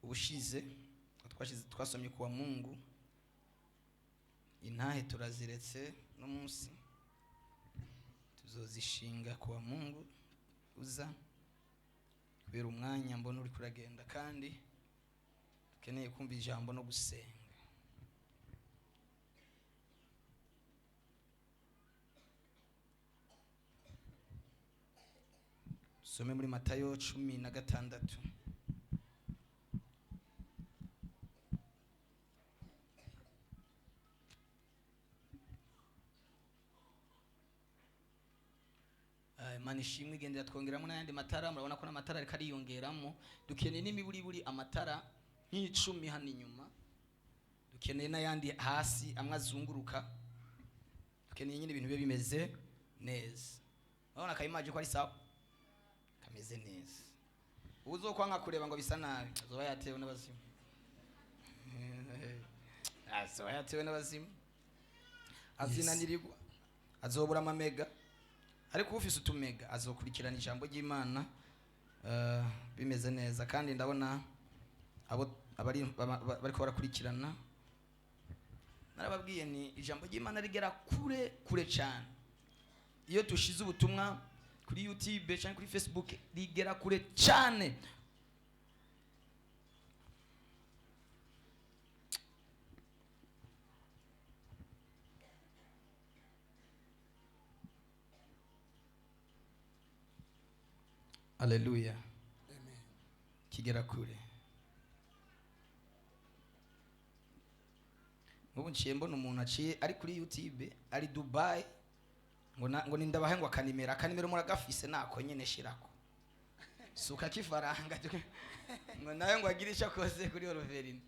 ubushize twasomye kuwa Mungu intahe turaziretse no munsi tuzozishinga kuwa Mungu uza kubera umwanya mbona uri kuragenda kandi dukeneye kumva ijambo no gusenga. Some muri Matayo 16. Imana ishimwe igendera twongeramo n'ayandi matara. Murabona ko n'amatara ariko ariyongeramo. Dukeneye n'imiburi amatara nk'icumi hano inyuma. Dukeneye n'ayandi hasi amwe azunguruka. Dukeneye nyine ibintu bibe bimeze neza. Urabona kayimaje ko ari sawa kameze neza. Uzokwanga kureba ngo bisa nabi azoba yatewe n'abazimu. Azoba yatewe n'abazimu. Azinanirirwa azobura amamega. Ariko ufise utumega azokurikirana ijambo ry'Imana bimeze neza. Kandi ndabona abo bariko barakurikirana narababwiye ni ijambo ry'Imana rigera kure cyane. Iyo tushize ubutumwa kuri YouTube cyangwa kuri Facebook rigera kure cyane. Haleluya. Amen. Kigera kure. Mubu nciye mbona umuntu aciye ari kuri YouTube ari Dubai ngo nindabahe ngo akanimero muragafise nako nyene shirako. Suka kifaranga ngo nayo ngo agira icyo akoze kuri Roverine.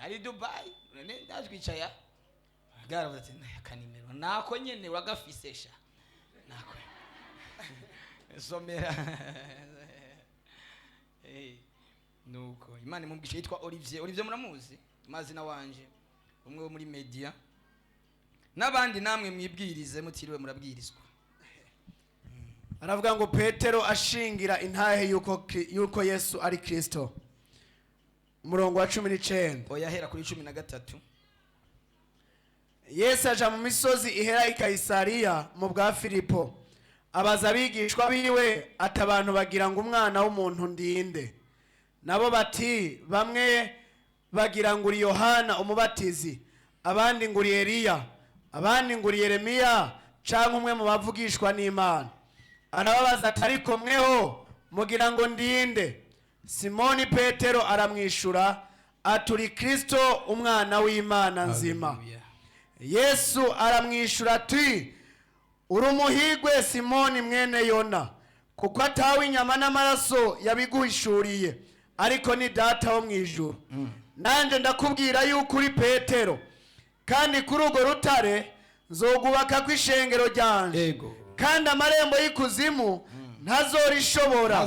Ari Dubai none ndazwicaya. Garavuze ati akanimero nako nyene uragafise sha. Nako. Somera. Nuko Imana imubwishe yitwa Olivier muramuzi mazina wanje umwe wo muri media nabandi namwe mwibwirize mutiriwe murabwirizwa. Aravuga ngo Petero ashingira intahe yuko Yesu ari Kristo. Umurongo wa 19. Oya hera kuri 13. Yesu aja mu misozi ihera i Kaisariya mu bwa Filipo. Abaza abigishwa biwe ati abantu bagira ngo umwana w'umuntu ndinde. Nabo bati bamwe bagira ngo uri Yohana umubatizi, abandi ngo uri Eliya, abandi ngo uri Yeremiya canke umwe mu bavugishwa n'Imana. Arababaza ati ariko mweho mugira ngo ndinde? Simoni Petero aramwishura ati uri Kristo umwana w'Imana nzima. Yesu aramwishura ati uri umuhigwe Simoni mwene Yona, kuko atawe inyama n'amaraso yabiguhishuriye, ariko ni data wo mwijuru. Nanje ndakubwira yuko uri Petero, kandi kuri urwo rutare nzogubaka kw'ishengero ryanje, kandi amarembo y'ikuzimu ntazorishobora.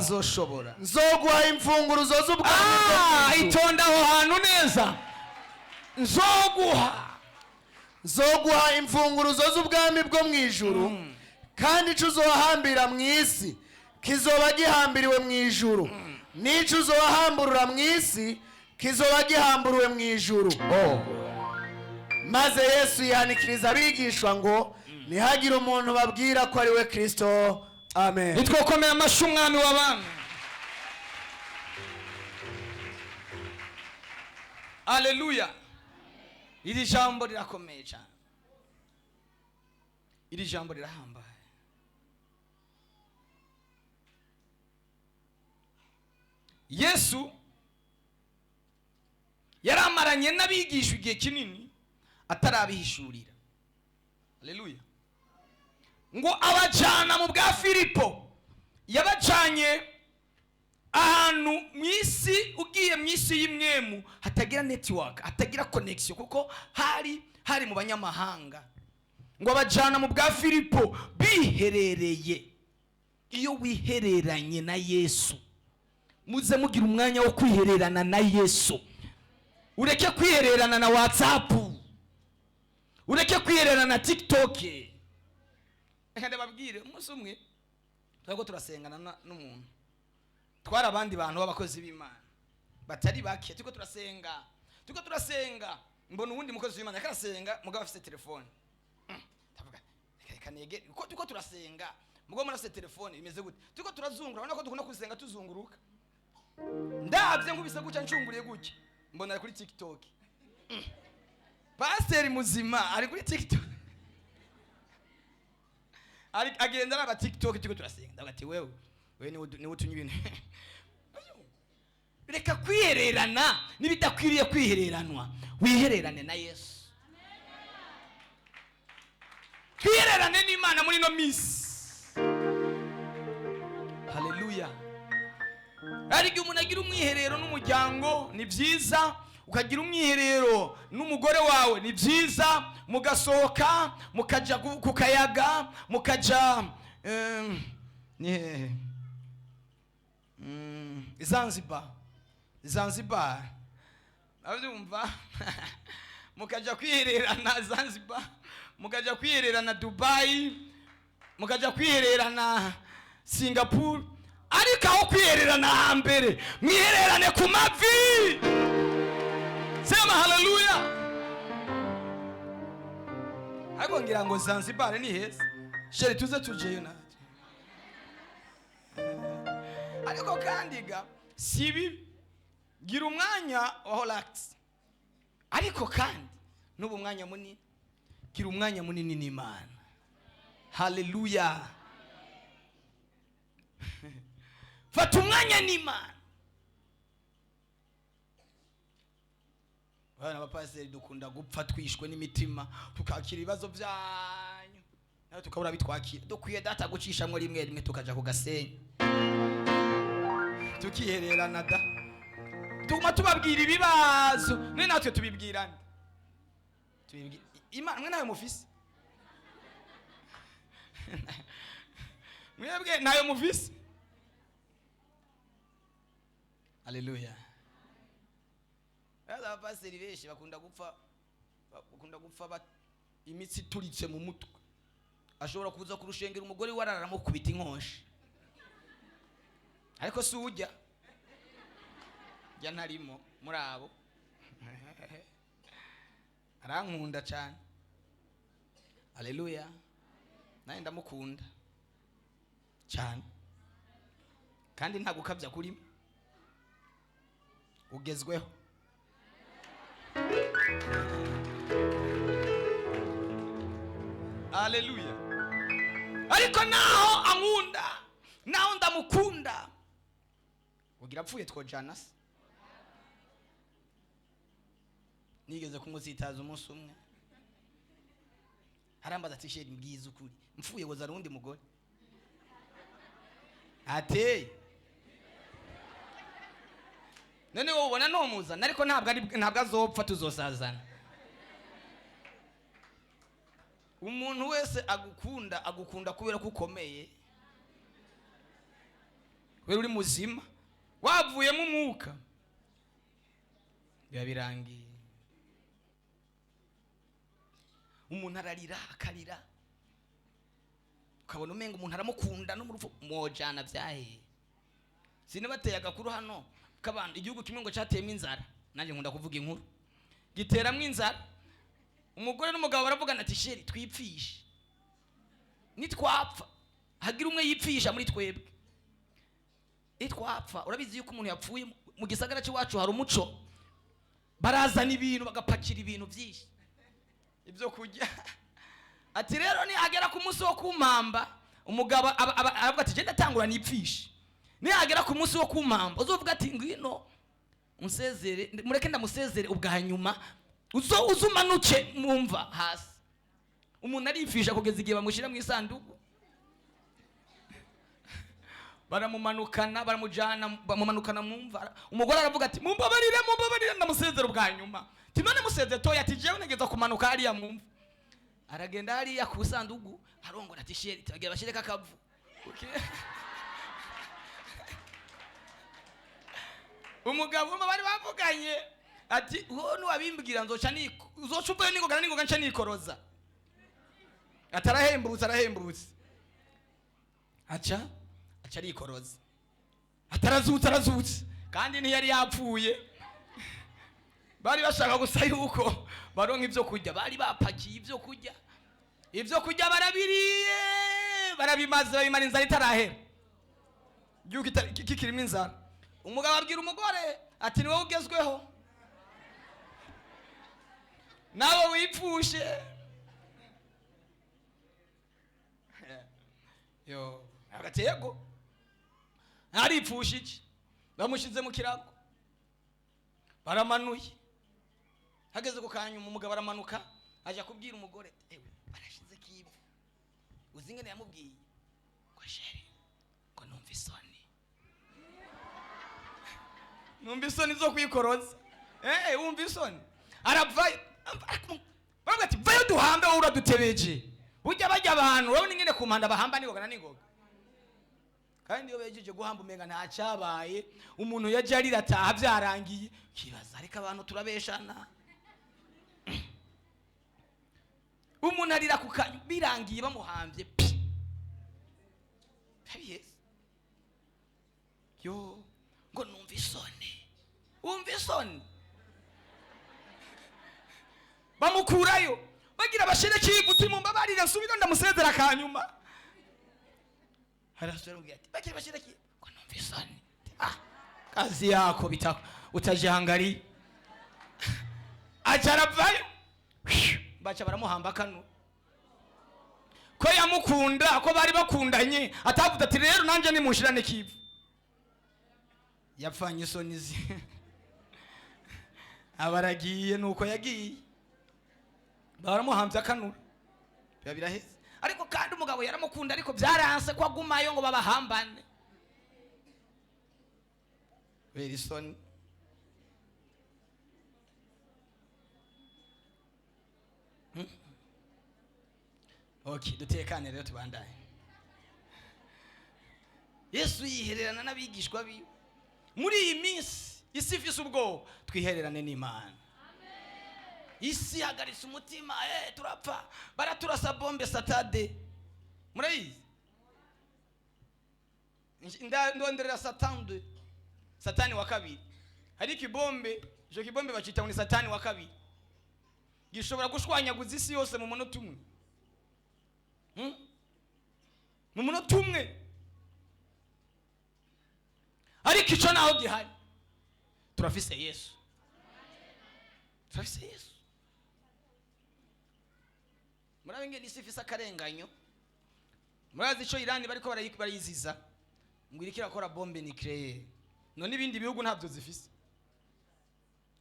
Nzoguha imfunguruzo z'ubwami. Itonda aho hantu neza. Nzoguha imfunguruzo z'ubwami bwo mwijuru, kandi ico uzohambira mu isi kizoba gihambiriwe mu ijuru, n'ico uzohamburura mu isi kizoba gihamburiwe mu ijuru. Maze Yesu yihanikiriza abigishwa ngo ntihagire umuntu babwira ko ari we Kristo. Amen. Nitwokomera amashyi umwami w'abami. Haleluya. Iri jambo rirakomeye cyane. Iri jambo rirahambaye. Yesu yaramaranye n'abigishwa igihe kinini atarabihishurira. Haleluya. Ngo abajana mu bwa Filipo, yabajanye ahantu mwisi, ugiye mwisi y'imwemu hatagira network, hatagira connection, kuko hari mu banyamahanga. Ngo abajana mu bwa Filipo biherereye. Iyo wihereranye na Yesu muze mugira umwanya wo kwihererana na Yesu. Ureke kwihererana na WhatsApp, ureke kwihererana na TikTok. Ndababwire umunsi umwe twego turasengana n'umuntu, twara abandi bantu b'abakozi b'Imana, batari bake tuko turasenga mbona uwundi mukozi w'Imana yakarasenga mugabo afite telefone tavuga reka nege uko tuko turasenga mugabo murafite telefone imeze gute tuko turazungura urabona ko dukunda kusenga tuzunguruka ndabye nkubise guca ncunguriye guke mbona ari kuri TikTok pasiteri muzima ari kuri TikTok ari agenda araba TikTok tuko turasenga ndavuga ati wewe ni utunye ibintu reka kwihererana nibidakwiriye kwihereranwa wihererane na Yesu kwihererane n'Imana muri no miss. Haleluya. Ariko umuntu agira umwiherero n'umuryango ni byiza, ukagira umwiherero n'umugore wawe ni byiza, mugasohoka mukaja kukayaga mukaja Zanzibar abyumva mukaja kwihererana Zanzibar, mukaja kwihererana Dubai, mukaja kwihererana Singapore, ariko aho kwihererana hambere mwihererane ku mavi. Sema haleluya. Ariko ngira ngo Zanzibar ni heza, sheri tuze tujeyo natwe. Ariko kandiga sibi gira umwanya wa relax, ariko kandi n'ubu mwanya munini gira umwanya munini n'Imana. Haleluya. Fata umwanya n'Imana. Bana bapaseri dukunda gupfa twishwe n'imitima tukakira ibibazo byanyu nayo tukabura bitwakira, dukwiye data gucishamwe rimwe rimwe tukaja ku gasenyi tukihererana da tuguma tubabwira ibibazo ne natwe tubibwirana Imana mwe nayo mufise mwebwe nayo mufise. Haleluya. Aba paseri benshi bakunda gupfa imitsi turitse mu mutwe, ashobora kuza kurushengera umugore wararamo kubita inkoshi, ariko si ujya ntarimo muri abo arankunda cyane. Haleluya. Naye ndamukunda cyane kandi nta gukabya kurimo, ugezweho. Haleluya. Ariko naho ankunda, naho ndamukunda, ugira apfuye twojana se. Nigeze kumusitaza umunsi umwe, arambaza ati sheri mbwiza ukuri mfuye woza rundi mugore ate none wowe ubona no muzana, ariko ntabwo azopfa tuzosazana. Umuntu wese agukunda kubera ko ukomeye, wewe uri muzima, wavuyemo umwuka biba birangiye. Umuntu ararira akarira, ukabona umenga umuntu aramukunda no mu rupfu mojana byahe. Sinibateye agakuru hano kabandi igihugu kimwe ngo cyateyemo inzara, nanjye nkunda kuvuga inkuru, giteramwe inzara, umugore n'umugabo baravugana ati sheri twipfishe, nitwapfa hagira umwe yipfisha muri twebwe, nitwapfa. Urabizi yuko umuntu yapfuye mu gisagara cy'iwacu hari umuco, barazana ibintu bagapakira ibintu byinshi ibyo kujya. Ati rero ni agera ku munsi wo kumpamba, umugabo avuga ati genda tangura nipfishe. Ni agera ku munsi wo kumpamba uzovuga ati ngwino unsezere, mureke ndamusezere ubwa nyuma uzumanuke mumva hasi. Umuntu arifisha kugeza igihe bamushira mu isanduku, baramumanukana baramujana bamumanukana mumva. Umugore aravuga ati mumbabarire ndamusezere ubwa nyuma. Timane musezere toya ati jewe negeza kumanuka hariya mumva. Aragenda hariya ku sanduku arongora ati sheri tagira bashireka kavu. Okay. Umugabo bari bavuganye ati wowe nuwabimbwira nzoca uzocuvayo ningoga nca nikoroza. Atarahembutse aca arikoroza, atarazutse kandi ntiyari yapfuye. Bari bashaka gusa yuko baronka ibyo kurya, bari bapakiye ibyo kurya. Ibyo kurya barabiriye, barabimaze, babimara inzara itarahera. Yuko kikirimo inzara. Umugabo abwira umugore ati ni wowe ugezweho, nawe wipfushe. Yo, agatego aripfusha iki, bamushize mu kirago, baramanuye. Hageze ku kanyuma umugabo aramanuka aje kubwira umugore, ewe barashize kibi. Uzi ingene yamubwiye ko sheri ko numva isoni, numva isoni zo kwikoroza. Wumva isoni, aravayo baravuga ati vayo duhambe, wowe uradutebeje. Burya bajya abantu urabona ingene ku mpanda bahamba n'ingoga na n'ingoga, kandi iyo bejeje guhamba umenga nta cyabaye, umuntu yaje arira ataha byarangiye. Kibaza ariko abantu turabeshana. Umuntu arira ku birangiye bamuhambye. Yes. Yo ngo numva isoni, wumva isoni. Bamukurayo bagira bashire kivuti mu mbabarira nsubira ndamusezera kanyuma. Harasubira mbwira ati bagira bashire ki ngo numva isoni. Kazi yako bitako utajangari. Ajaravayo baca baramuhamba kanu ko yamukunda, ko bari bakundanye, atavuga ati rero nanje nimushirane kivu. Yapfanye isoni zi abaragiye nuko yagiye, baramuhambye akanura, biba biraheze. Ariko kandi umugabo yaramukunda, ariko byaranse ko agumayo ngo babahambane. Very isoni. Okay, dutekane rero tubandaye. Yesu yihererana n'abigishwa biwe. Muri iyi minsi isi ifise ubwo, twihererane n'Imana. Isi hagaritse umutima, turapfa, baraturasa bombe satade. Murayizi? Ndonderera satande, satani wa kabiri. Hari kibombe, ico kibombe bacita ngo ni satani wa kabiri. Gishobora gushwanyaguza isi yose mu munota umwe. Mu munota umwe. Ariko ico naho gihari, turafise Yesu. Turafise Yesu. Murabe isi ifise akarenganyo. Murazi ico Irani bariko barayiziza ngo irikira kora bombe nucléaire, none ibindi bihugu ntabyo zifise.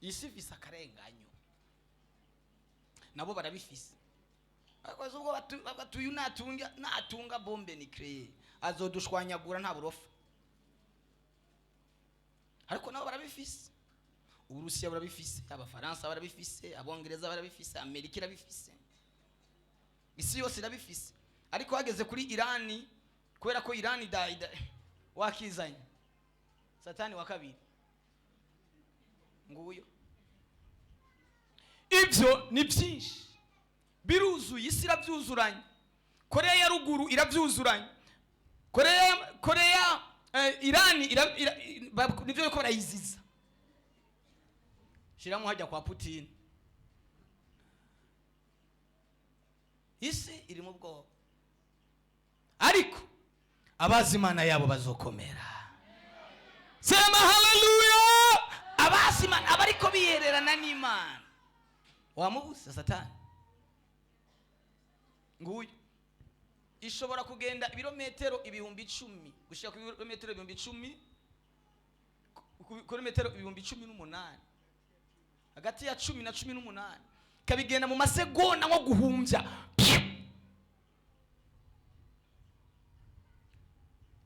Isi ifise akarenganyo, nabo barabifise. Akoze ubwo batuyu natunga bombe nucléaire azodushwanyagura nta burofa. Ariko nabo barabifise. Uburusiya barabifise, abafaransa barabifise, abongereza barabifise, Amerika irabifise, isi yose irabifise. Ariko hageze kuri Irani, kubera ko Irani wakizanye satani wa kabiri nguyo. Ibyo ni byinshi, biruzuye, isi irabyuzuranye. Korea ya ruguru irabyuzuranye, Korea Irani nivyo yuko barayiziza. Shiramo hajya kwa Putin. Isi iri mu bwoba, ariko abazi Imana yabo bazokomera. Sema haleluya. Abazi Imana abariko bihererana n'Imana, wamubuza satani nguyu. Ishobora kugenda ibirometero 10,000 gushika ku birometero 10,000, kilometero 18,000, hagati ya 10 na 18, kabigenda mu masegonda nko guhumbya.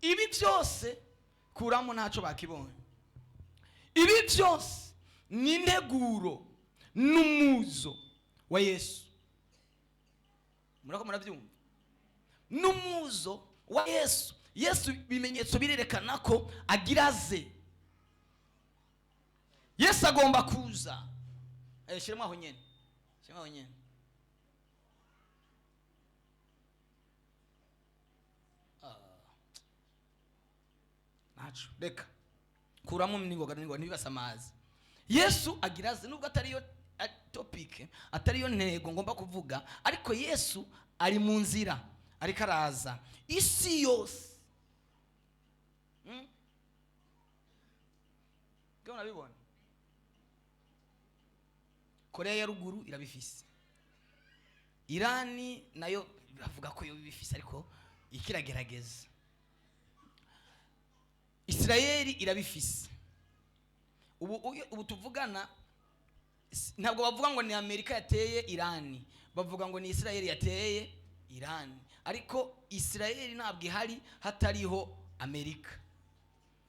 Ibi byose kuramo ntaco bakibonye. Ibi byose ni integuro n'umuzo wa Yesu. Murako murabyumva? N'umuzo wa Yesu. Yesu bimenyetso birerekana ko agiraze. Yesu agomba kuza. Shirimo aho nyene. Shirimo aho nyene. Nacho reka kuramo n'ingoga ntibibasamaze. Yesu agiraze nubwo atariyo topic, atariyo ntego ngomba kuvuga, ariko Yesu ari mu nzira ariko araza isi yose. Gona bibona Korea ya ruguru irabifise, Irani nayo bavuga ko yo bifise ariko ikiragerageza, Israeli irabifise. Ubu tuvugana ntabwo bavuga ngo ni Amerika yateye Irani, bavuga ngo ni Israeli yateye Irani, ariko Israeli ntabwo ihari hatariho Amerika.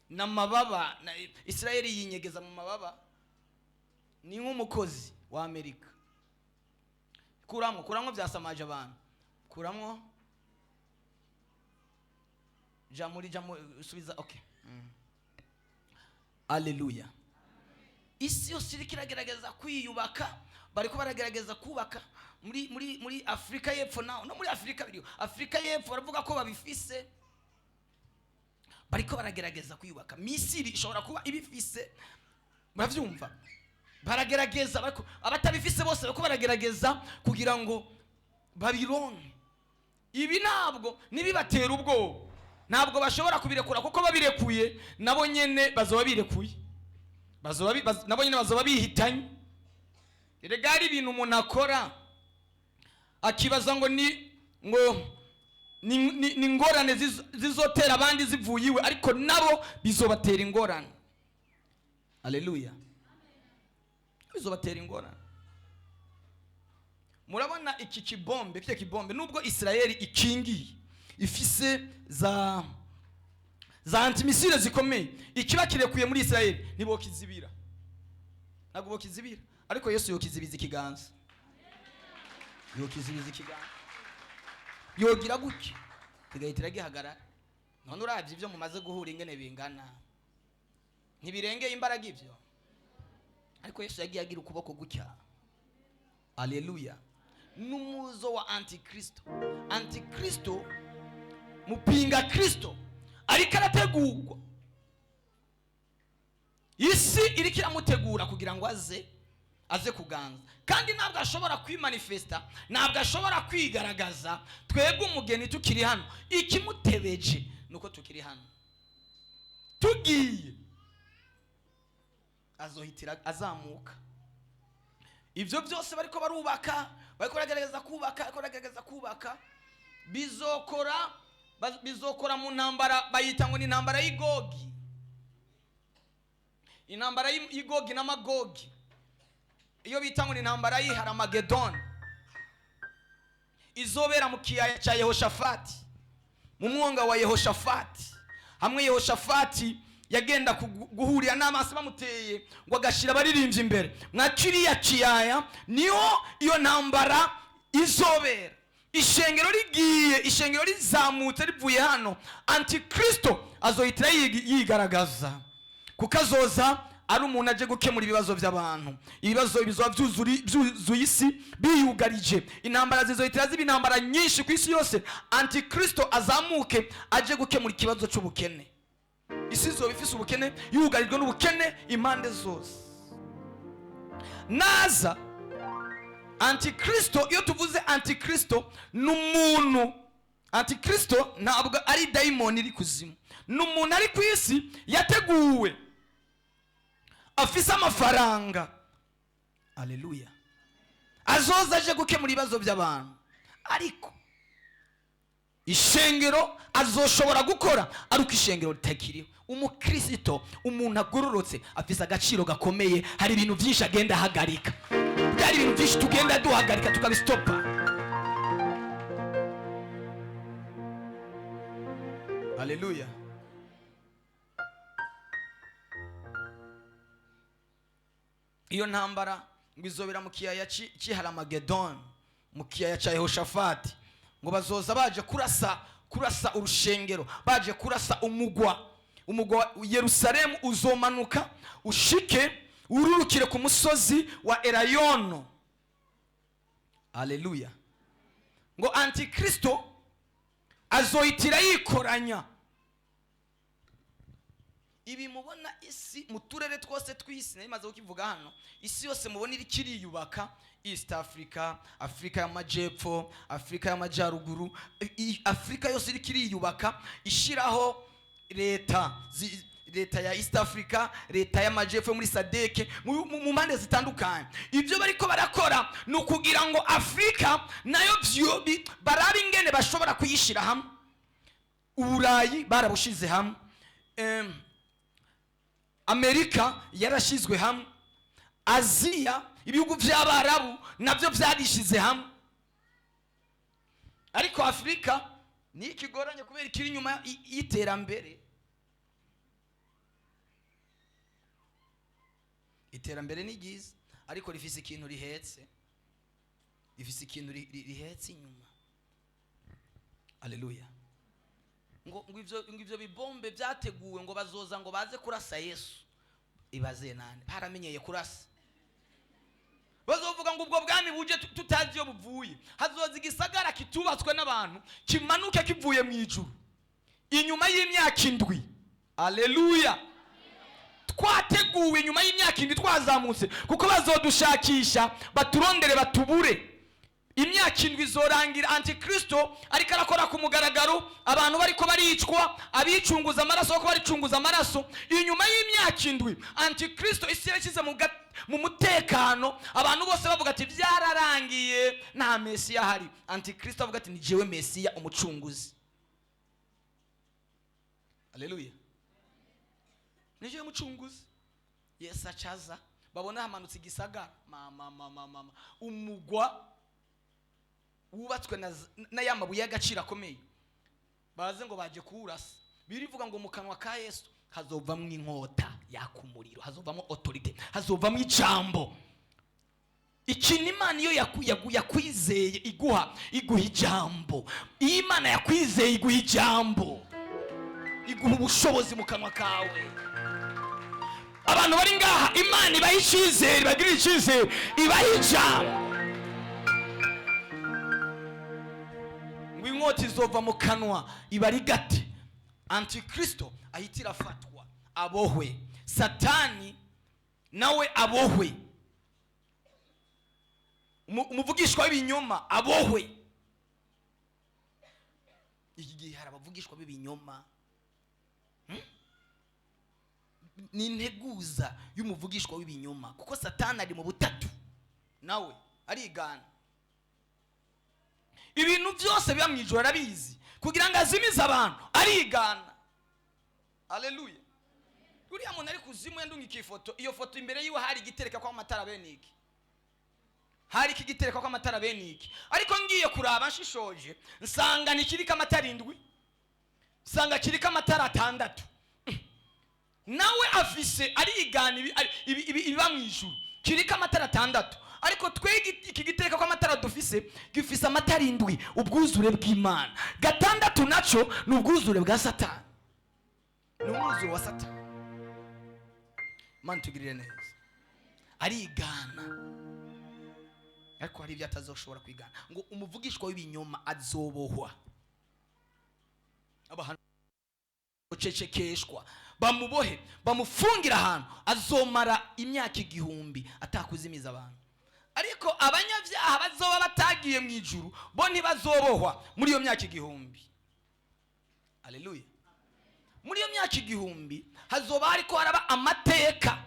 Namababa Israeli yinyegeza mu mababa, ni nk'umukozi wa Amerika. Kuramo byasamaje abantu, kuramo jamuri subiza. Okay, Haleluya. Isi yose iri kiragerageza kwiyubaka, bariko baragerageza kubaka muri Afrika y'Epfo, no muri Afrika biriyo. Afrika y'Epfo baravuga ko babifise, bariko baragerageza kwiyubaka. Misiri ishobora kuba ibifise, muravyumva, baragerageza, bariko abatabifise bose bariko baragerageza kugira ngo babironke. Ibi ntabwo nibibatera ubwo, ntabwo bashobora kubirekura, kuko babirekuye nabo nyene bazoba birekuye, nabo nyene bazoba bihitanye. Regari ibintu umuntu akora akibaza ngo ni ingorane zizotera abandi zivuye iwe, ariko nabo bizobatera ingorane. Haleluya, bizobatera ingorane. Murabona iki kibombe nubwo Israeli ikingiye, ifise za antimisile zikomeye, ikiba kirekuye muri Israeli ntibokizibira, ntabwo bokizibira, ariko Yesu yokizibiza ikiganza, yokizibiza ikiganza, yogira gutya kigahitira gihagarara. None uravye ivyo mumaze guhura ingene bingana, ntibirengeye imbaraga ivyo, ariko Yesu yagiye agira ukuboko gutya. Haleluya. Numuzo wa antikristo mupinga Kristo ariko arategurwa. Isi iri kiramutegura kugira ngo aze kuganza, kandi ntabwo ashobora kwimanifesta, ntabwo ashobora kwigaragaza. Twebwe umugeni tukiri hano, ikimutebeje nuko tukiri hano. Tugiye azohitira azamuka. Ivyo byose bariko barubaka, bariko baragerageza kubaka, bizokora mu ntambara bayita ngo ni intambara y'Igogi. Intambara y'Igogi na Magogi, iyo bita ngo ni intambara y'Harmagedon, izobera mu kiyaya cya Yehoshafati, mu mwonga wa Yehoshafati. Hamwe Yehoshafati yagenda guhurira n'amaso bamuteye ngo agashira baririmbye imbere mwakiriya kiyaya, niho iyo ntambara izobera. Ishengero rizamutse rivuye hano, antikristo azohitira yigaragaza, kuko azoza ari umuntu aje gukemura ibibazo by'abantu. Ibibazo bizoba byuzuye isi biyugarije, intambara zizohitira ziba intambara nyinshi ku isi yose. Antikristo azamuke aje gukemura ikibazo cy'ubukene. Isi izoba ifise ubukene, yugarijwe n'ubukene impande zose. Naza antikristo, iyo tuvuze antikristo n'umuntu, antikristo ntabwo ari daimoni iri kuzimu, n'umuntu ari ku isi yateguwe, afise amafaranga. Haleluya. Azoza aje gukemura ibibazo by'abantu, ariko ishengero azoshobora gukora ariko ishengero ritakiriho. Umukristo, umuntu agororotse, afise agaciro gakomeye. Hari ibintu byinshi agenda ahagarika, byari ibintu byinshi tugenda duhagarika tukabistopa. Haleluya. Iyo ntambara ngo izobera mu kiyaya cy'Harmagedon, mu kiyaya cya Yehoshafati, ngo bazoza baje kurasa urushengero, baje kurasa umugwa Yerusalemu uzomanuka ushike ururukire ku musozi wa Elayono. Haleluya. Ngo antikristo azohitira yikoranya, ibi mubona isi mu turere twose tw'isi narimaze kukivuga hano, isi yose mubona iri kiriyubaka, East Africa, Afrika y'amajepfo, Afrika y'amajyaruguru, Afrika yose iri kiriyubaka ishiraho leta ya East Africa, leta y'amajepfo muri SADC, mu mpande zitandukanye. Ibyo bariko barakora ni ukugira ngo Afrika nayo barabe ingene bashobora kuyishira hamwe. Uburayi barabushize hamwe, Amerika yarashizwe hamwe, Aziya, ibihugu by'Abarabu nabyo byarishize hamwe. Ariko Afrika ni ikigoranye kubera ikiri nyuma y'iterambere. Iterambere ni ryiza, ariko rifise ikintu rihetse, inyuma. Haleluya. ngo ivyo bibombe byateguwe ngo bazoza ngo baze kurasa Yesu. Ibaze nande haramenyeye kurasa, bazovuga ngo ubwo bwami buje tutazi yo buvuye. Hazoza igisagara kitubatswe n'abantu kimanuke kivuye mu ijuru inyuma y'imyaka 7. Haleluya. Twateguwe inyuma y'imyaka 7 twazamutse, kuko bazodushakisha baturondere batubure. Imyaka 7 izorangira Antikristo ariko arakora ku mugaragaro, abantu bariko baricwa, abicunguza amaraso bako baricunguza amaraso. Inyuma y'imyaka 7 Antikristo isi yashyize mu mutekano, abantu bose bavuga ati byararangiye, nta Mesiya hari. Antikristo avuga ati ni jewe Mesiya, umucunguzi. Haleluya. Ni jewe umucunguzi. Yesu acaza, babona hamanutse igisagara, umugwa wubatswe na yamabuye y'agaciro akomeye. Baze ngo baje kuwurasa. Birivuga ngo mu kanwa ka Yesu hazovamwo inkota yakumuriro, hazovamwo autorite, hazovamwo ijambo. Ikintu Imana iyo yakwizeye iguha ijambo. Iyo Imana yakwizeye iguha ijambo, iguha ubushobozi mu kanwa kawe. Abantu bari ngaha Imana ibaha icyizere, bagira icyizere, ibaha ijambo. Inkota izova mu kanwa ibari gati. Antikristo ahitira afatwa, abohwe. Satani nawe abohwe. Umuvugishwa w'ibinyoma abohwe. Iki gihe hari abavugishwa b'ibinyoma. Ni integuza y'umuvugishwa w'ibinyoma, kuko Satani ari mu butatu nawe arigana. Ibintu byose biba mwijoro arabizi, kugira ngo azimize abantu arigana. Haleluya. Uriya muntu ari kuzimu yandungika ifoto, iyo foto imbere yiwe hari igitereka kwa amatara beniki, hari ikigitereka kwa amatara beniki. Ariko ngiye kuraba nshishoje nsanga nikirika amatara 7, nsanga kirika amatara 6. Nawe afise arigana ibiba mwijoro kirika amatara 6. Ariko twege iki gitereka kwa amatara dufise gifise amatara 7, ubwuzure bw'Imana. 6 naco ni ubwuzure bwa Satani, ni umwuzure wa Satani. Man tugirire neza. Arigana, ariko hari ibyo atazoshobora kwigana. Ngo umuvugishwa w'ibinyoma azobohwa, abantu ocecekeshwa, bamubohe, bamufungira ahantu, azomara imyaka 1000 atakuzimiza abantu. Ariko abanyabyaha bazoba batagiye mu ijuru bo ntibazobohwa muri iyo myaka 1000. Haleluya. Muri iyo myaka 1000 hazoba hariko haraba amateka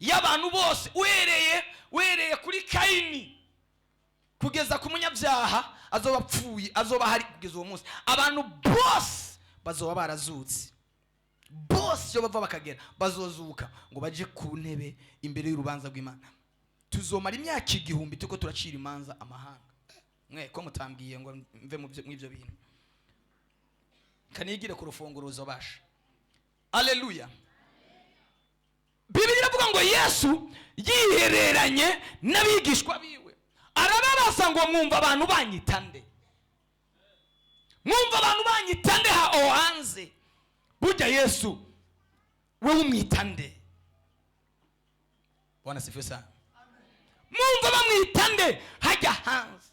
y'abantu bose, uhereye kuri Kaini kugeza ku munyabyaha azoba apfuye, azoba hari kugeza uwo munsi. Abantu bose bazoba barazutse, bose yo bava bakagera bazozuka ngo baje ku ntebe imbere y'urubanza rw'Imana. Tuzomara imyaka 1000 tuko turacira imanza amahanga. Mwe ko mutambwiye ngo mve mu byo bintu, kanigire ku rufunguruzo basha. Haleluya. Bibiri iravuga ngo Yesu yihereranye n'abigishwa biwe, arababaza ngo mwumva abantu banyitande, mwumva abantu banyitande ha hanze. Burya Yesu wewe umwitande. Bwana sifiwe sana. Mwumva bamwitande hajya hanze.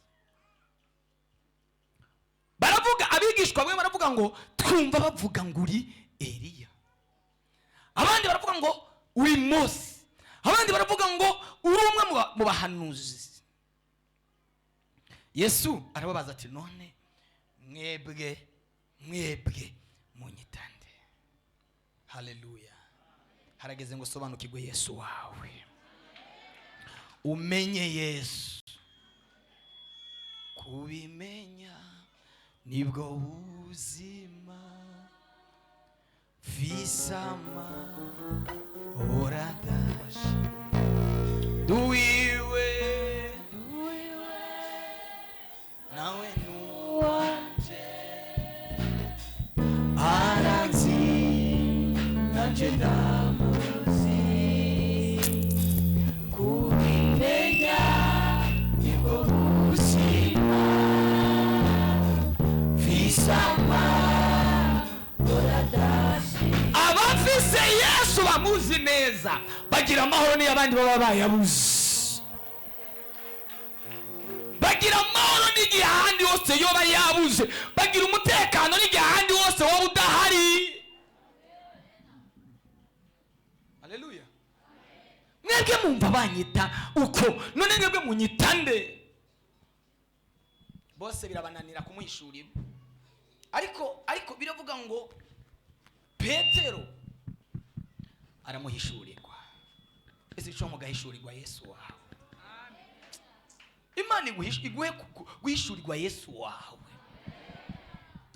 Baravuga abigishwa bwe baravuga ngo twumva bavuga ngo uri Eliya. abandi baravuga ngo uri Mose, abandi baravuga ngo uri umwe mu bahanuzi. Yesu arababaza ati none mwebwe munyitande. Haleluya. Harageze ngo sobanukirwe Yesu wawe, umenye Yesu. Kubimenya nibwo buzima, visama oradashi duwiwe nawe nuwanje aranzi nanje ndamuzi. Kubimenya nibwo buzima, visama oradashi. Abafise Yesu bamuzi neza bagira amahoro niyo abandi baba bayabuze. Bagira amahoro n'igihe ahandi hose yoba yabuze. Bagira umutekano n'igihe ahandi hose wowe udahari. Haleluya. Mwebwe mumva banyita uko, none mwebwe munyitande. Bose birabananira kumuhishurira. Ariko biravuga ngo Petero aramuhishurirwa. Ese cyo mugahishurirwa Yesu wawe. Imana iguhe guhishurirwa Yesu wawe.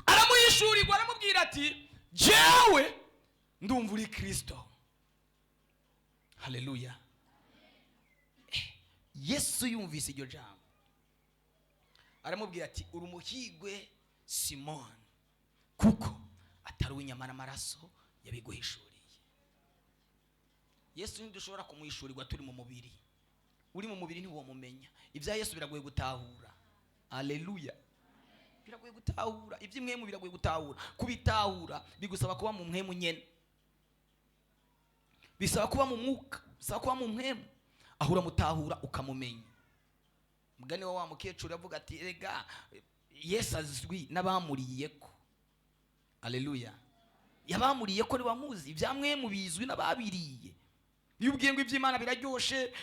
Aramuhishurirwa, aramubwira ati jewe ndumva uri Kristo. Haleluya. Yesu yumvise iryo jambo aramubwira ati uri umuhigwe Simoni, kuko atari uw'inyama n'amaraso yabiguhishuriye. Yesu ntidushobora kumuhishurirwa turi mu mubiri. Uri mu mubiri ntiwo mumenya. Ibya Yesu biragoye gutahura. Haleluya. Biragoye gutahura. Iby'imwemu biragoye gutahura. Kubitahura bigusaba kuba mu mwemu nyene. Bisaba kuba mu mwuka, bisaba kuba mu mwemu. Ahura mutahura ukamumenya. Mugani wa mukecuru avuga ati rega Yesu azwi n'abamuriyeko. Haleluya. Yabamuriye ko ribamuzi, ibyamwemu bizwi n'ababiriye. Yubwiye ngo iby'Imana biraryoshe,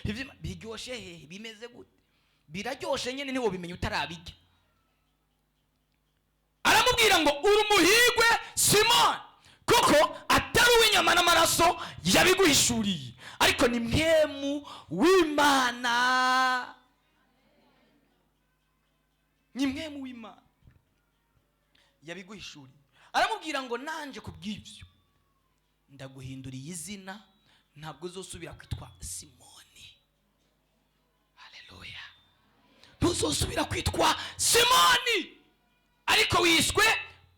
biryoshe he bimeze gute? Biraryoshe nyene niwo bimenye utarabijya. Aramubwira ngo uri umuhigwe Simoni, kuko atari uw'inyama n'amaraso yabiguhishuriye, ariko ni mwemu w'Imana. Ni mwemu w'Imana yabiguhishuriye. Aramubwira ngo nanje kubw'ibyo ndaguhinduriye izina, ntabwo uzosubira kwitwa Simoni. Haleluya. Ntuzosubira kwitwa Simoni, ariko wiswe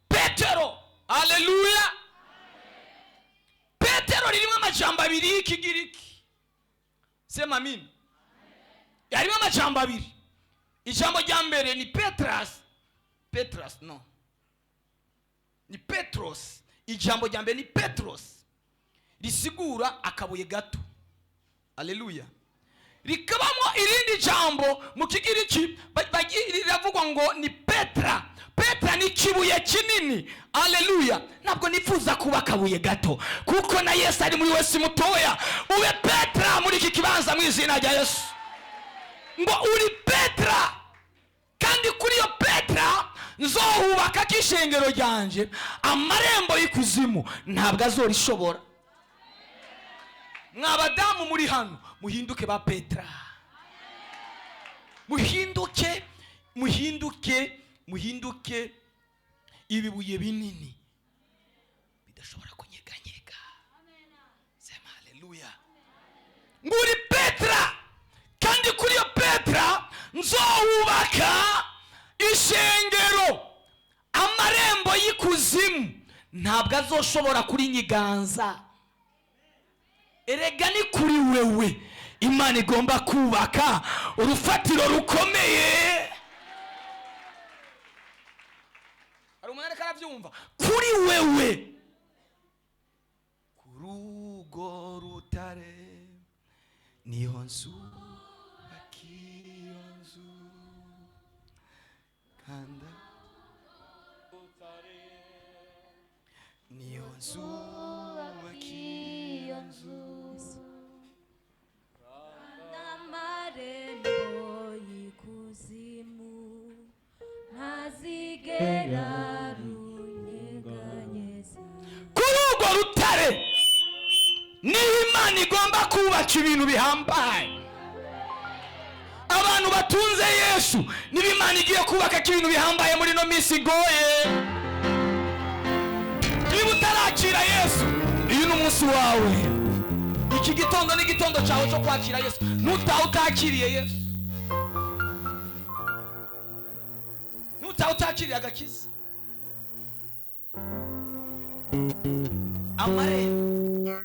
Petero. Haleluya. Petero ririmo amajambo abiri y'ikigiriki. Sema amin. Yarimo amajambo abiri. Ijambo rya mbere ni Petras no. Ni Petros. Ijambo rya mbere ni Petros, risigura akabuye gato. Haleluya. Rikabamo irindi jambo mu kigiriki riravugwa ngo ni Petra. Petra ni kibuye kinini. Haleluya. Ntabwo nifuza kuba akabuye gato, kuko na Yesu ari muri wese mutoya. Ube Petra muri iki kibanza mu izina rya Yesu. Ngo uri Petra, kandi kuri yo Petra nzohubaka kishengero ryanje, amarembo y'ikuzimu ntabwo azorishobora. Mwabadamu muri hano muhinduke ba Petra. Muhinduke ibibuye binini bidashobora kunyeganyega. Sema haleluya. Nguri Petra, kandi kuri yo Petra nzohubaka ishengero, amarembo y'ikuzimu ntabwo azoshobora kurinyiganza. Erega ni kuri wewe Imana igomba kubaka urufatiro rukomeye. Hari umuntu arabyumva? Kuri wewe, kuri ugo rutare niho nzubaka iyo nzu, kanda niho nzubaka kubaka ibintu bihambaye. Abantu batunze Yesu niba Imana igiye kubaka ibintu bihambaye muri no minsi igoye. Niba utarakira Yesu, uyu ni umunsi wawe. Iki gitondo ni igitondo cyawe cyo kwakira Yesu. Utakiriye Yesu, utakiriye agakiza, amarembo,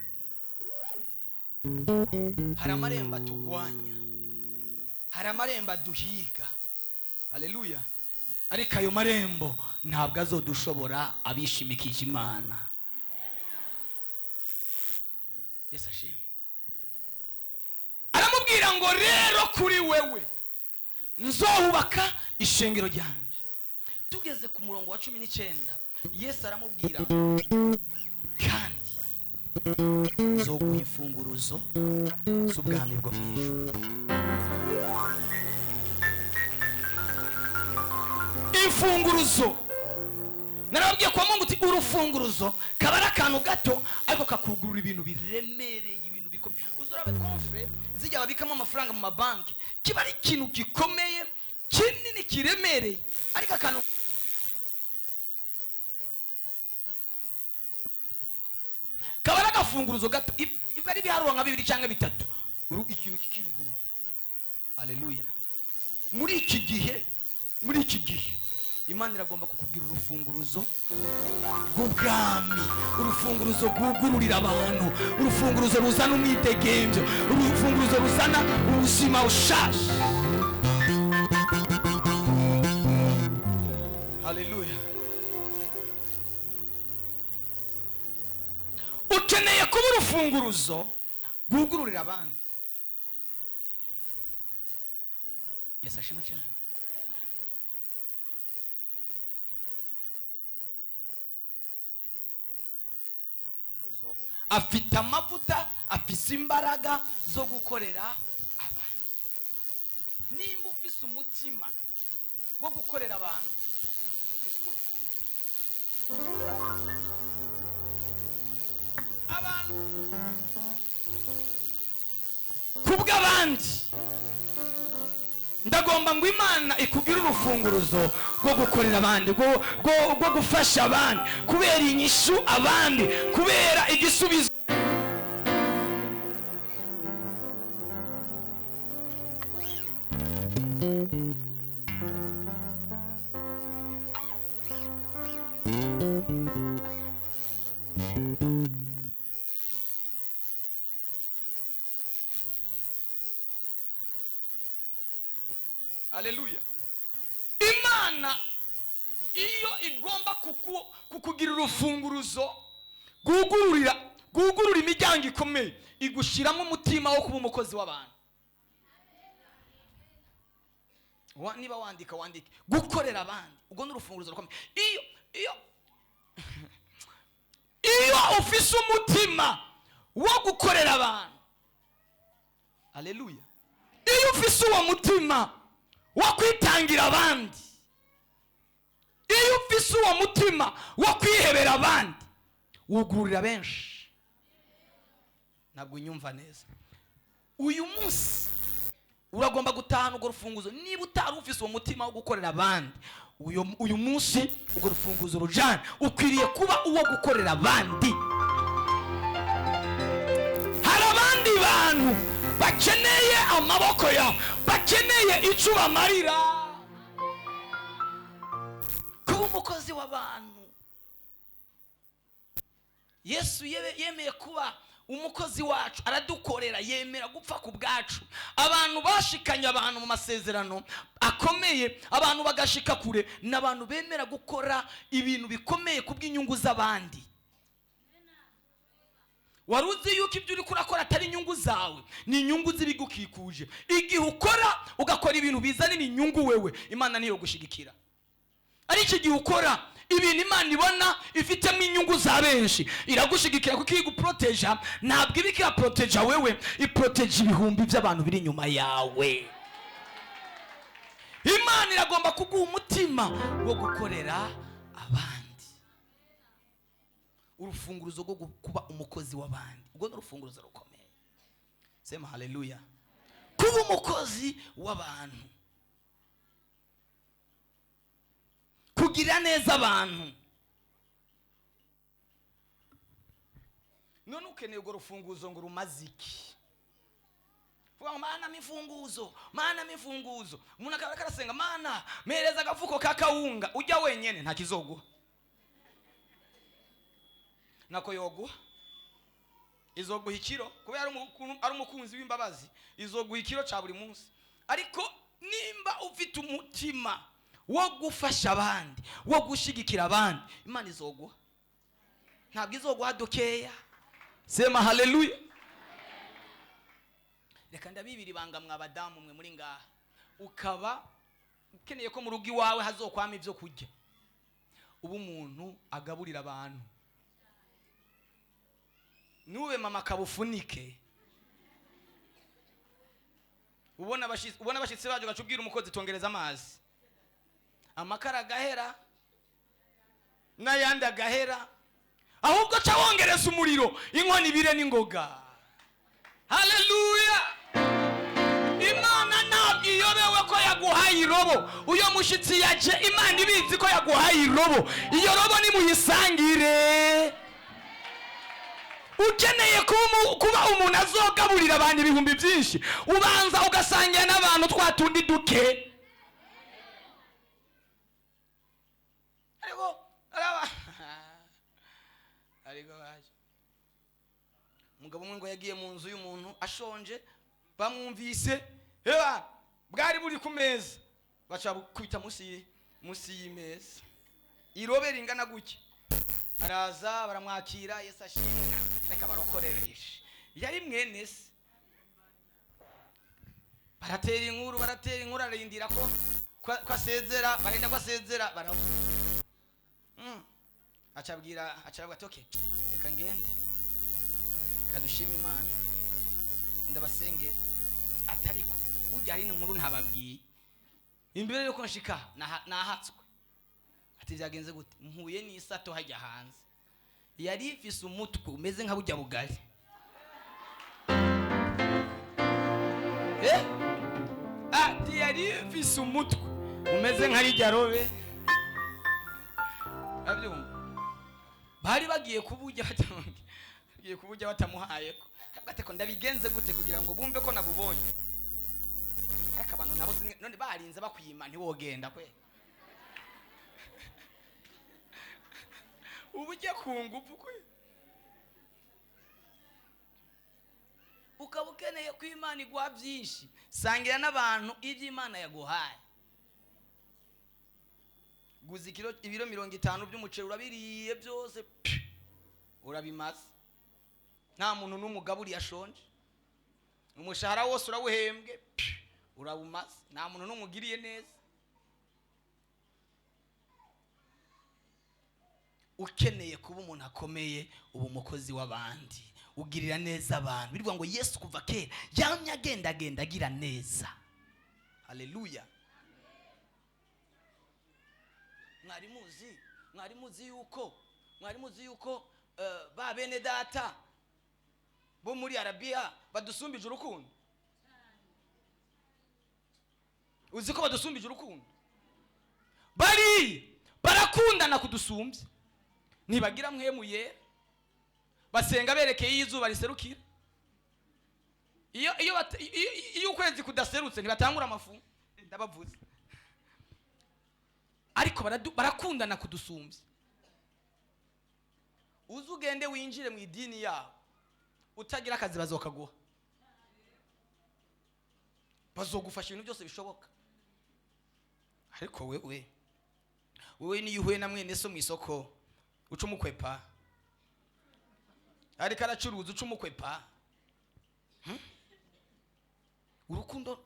hari amarembo atugwanya, hari amarembo aduhiga. Haleluya. Ariko ayo marembo ntabwo azodushobora abishimikije Imana. Yesu ashimwe. Aramubwira ngo rero kuri wewe nzohubaka ishengero ryanjye. Tugeze ku murongo wa 19, Yesu aramubwira kandi nzoguha imfunguruzo z'ubwami bwo mu ijuru. Imfunguruzo, narabwiye kwa Mungu uti urufunguruzo kaba ari akantu gato ariko kakugurura ibintu biremereye, ibintu bikomeye. Uzorabe konfre zijya babikamo amafaranga mu mabanki, kiba ari ikintu gikomeye kinini kiremereye, ariko akantu kaba ari agafunguruzo gato, iba ari ibiharuro nka 2 cyangwa 3, ikintu kikigurura. Haleluya. Muri iki gihe Imana iragomba kukubwira urufunguruzo rw'ubwami, urufunguruzo rwugururira abantu, urufunguruzo ruzana umwidegemvyo, urufunguruzo ruzana ubuzima bushasha. Haleluya. Ukeneye kuba urufunguruzo rwugururira abantu. Yesu ashimwe cyane. Afite amavuta, afise imbaraga zo gukorera abantu. Nimba ufise umutima wo gukorera abantu, ufise urwo rufunguruzo. Abantu kubw'abandi, ndagomba ngo Imana ikubwire urufunguruzo rwo gukorera abandi, rwo gufasha abandi, kubera inyishu abandi, kubera igisubizo. Haleluya. Imana iyo igomba kukugira urufunguruzo gugurura imiryango ikomeye, igushiramo umutima wo kuba umukozi w'abantu. Niba wandike gukorera abandi, ubwo ni urufunguruzo rukomeye. Iyo ufise umutima wo gukorera abantu, haleluya, iyo ufise uwo mutima wo kwitangira abandi, iyo ufise uwo mutima wo kwihebera abandi, wugururira benshi. Ntabwo unyumva neza. Uyu munsi uragomba gutahana urwo rufunguzo. Niba utari ufise uwo mutima wo gukorera abandi, uyu munsi urwo rufunguzo rujana, ukwiriye kuba uwo gukorera abandi. Hari abandi bantu bakeneye amaboko yawe, bakeneye icyo bamarira. Kuba umukozi w'abantu. Yesu yemeye kuba umukozi wacu, aradukorera, yemera gupfa ku bwacu. Abantu bashikanye abantu mu masezerano akomeye, abantu bagashika kure, n'abantu bemera gukora ibintu bikomeye kubw'inyungu z'abandi. Waruzi yuko ibyo uri kurakora atari inyungu zawe, ni inyungu z'ibigukikuje. Igihe ukora ugakora ibintu bizanira inyungu wewe, Imana niyo gushigikira. Ari iki gihe ukora ibintu Imana ibona ifitemo inyungu za benshi, iragushigikira kuko iguproteja. Ntabwo ibikira proteja wewe, iproteja ibihumbi by'abantu biri inyuma yawe. Imana iragomba kuguha umutima wo gukorera abandi. Urufunguruzo rwo kuba umukozi w'abandi, ubwo n'urufunguruzo rukomeye. Sema haleluya. Kuba umukozi w'abantu, kugira neza abantu. None ukeneye urwo rufunguzo ngo rumaziki. Vuga mana mifunguzo, mana mifunguzo. Umuntu akaba karasenga mana mereza agafuko kakawunga, ujya wenyene nta kizoguha. Nako yoguha. Izoguha ikiro kubera ari umukunzi w'imbabazi, izoguha ikiro ca buri munsi. Ariko nimba ufite umutima wo gufasha abandi, wo gushigikira abandi, Imana izoguha. Ntabwo izoguha dukeya. Sema haleluya. Reka ndabibiri banga mwabadamu mwe muri ngaha, ukaba ukeneye ko mu rugo iwawe hazokwama ivyo kurya. Ubu umuntu agaburira abantu. Nube mama kabufunike. Ubona bashitse baje gacubwira umukozi tongereza amazi. Amakara gahera n'ayandi agahera, ahubwo ca wongereza umuriro, inkoni bire n'ingoga. Haleluya. Imana ntabwo iyobewe ko yaguhaye irobo. Uyo mushitsi yaje Imana ibizi ko yaguhaye irobo. Iyo robo ni muyisangire. Ukeneye kuba umuntu azogaburira abantu ibihumbi byinshi, ubanza ugasangira n'abantu twatundi duke. Ariko baje umugabo umwe ngo yagiye mu nzu y'umuntu ashonje, bamwumvise heba bwari buri ku meza, baca kwita musi y'imeza, irobe ringana guke. Araza baramwakira, Yesu ashimwe, reka barokorereshe. Yari mwene se. Baratera inkuru arindira ko asezera, barenda ko asezera baravuga. Acabwira atoke reka ngende, kadushima Imana ndabasengera. Atariko burya ari inkuru ntababwiye, imbere yuko nshika nahatswe. Ati byagenze gute? Mpuye n'isato hajya hanze, yari ifise umutwe umeze nka bujya bugari. Ati yari ifise umutwe umeze nka rijya robe. Abyumva bari bagiye kuburya batamuhaye ko. Gateko ndabigenze gute kugira ngo bumve ko nabubonye. Ariko abantu nabo none barinze bakwima ntiwogenda kwe. Ubujye kungufu kwe. Ukaba ukeneye ko Imana iguha byinshi, sangira n'abantu ibyo Imana yaguhaye. Guza ibiro 50 by'umuceri urabiriye byose urabimaze. Nta muntu n'umugaburi yashonje. Umushahara wose urawuhembwe urabumaze. Nta muntu n'umugiriye neza. Ukeneye kuba umuntu akomeye, ubu umukozi w'abandi, ugirira neza abantu. Bivuga ngo Yesu kuva kera yamye agenda agira neza. Haleluya. Mwari muzi yuko ba bene data bo muri Arabiya badusumbije urukundo. Uzi ko badusumbije urukundo? Barakundana kudusumbya. Ntibagira mwemuye, basenga berekeye izuba riserukira. Iyo ukwezi kudaserutse ntibatangura amafu, ndabavuze. Ariko barakundana kudusumbya. Uzugende winjire mu idini yabo, utagira akazi bazokaguha. Bazogufasha ibintu byose bishoboka. Ariko wewe niyo uhuye na mwene so mu isoko uca umukwepa, ariko aracuruza uca umukwepa. Urukundo.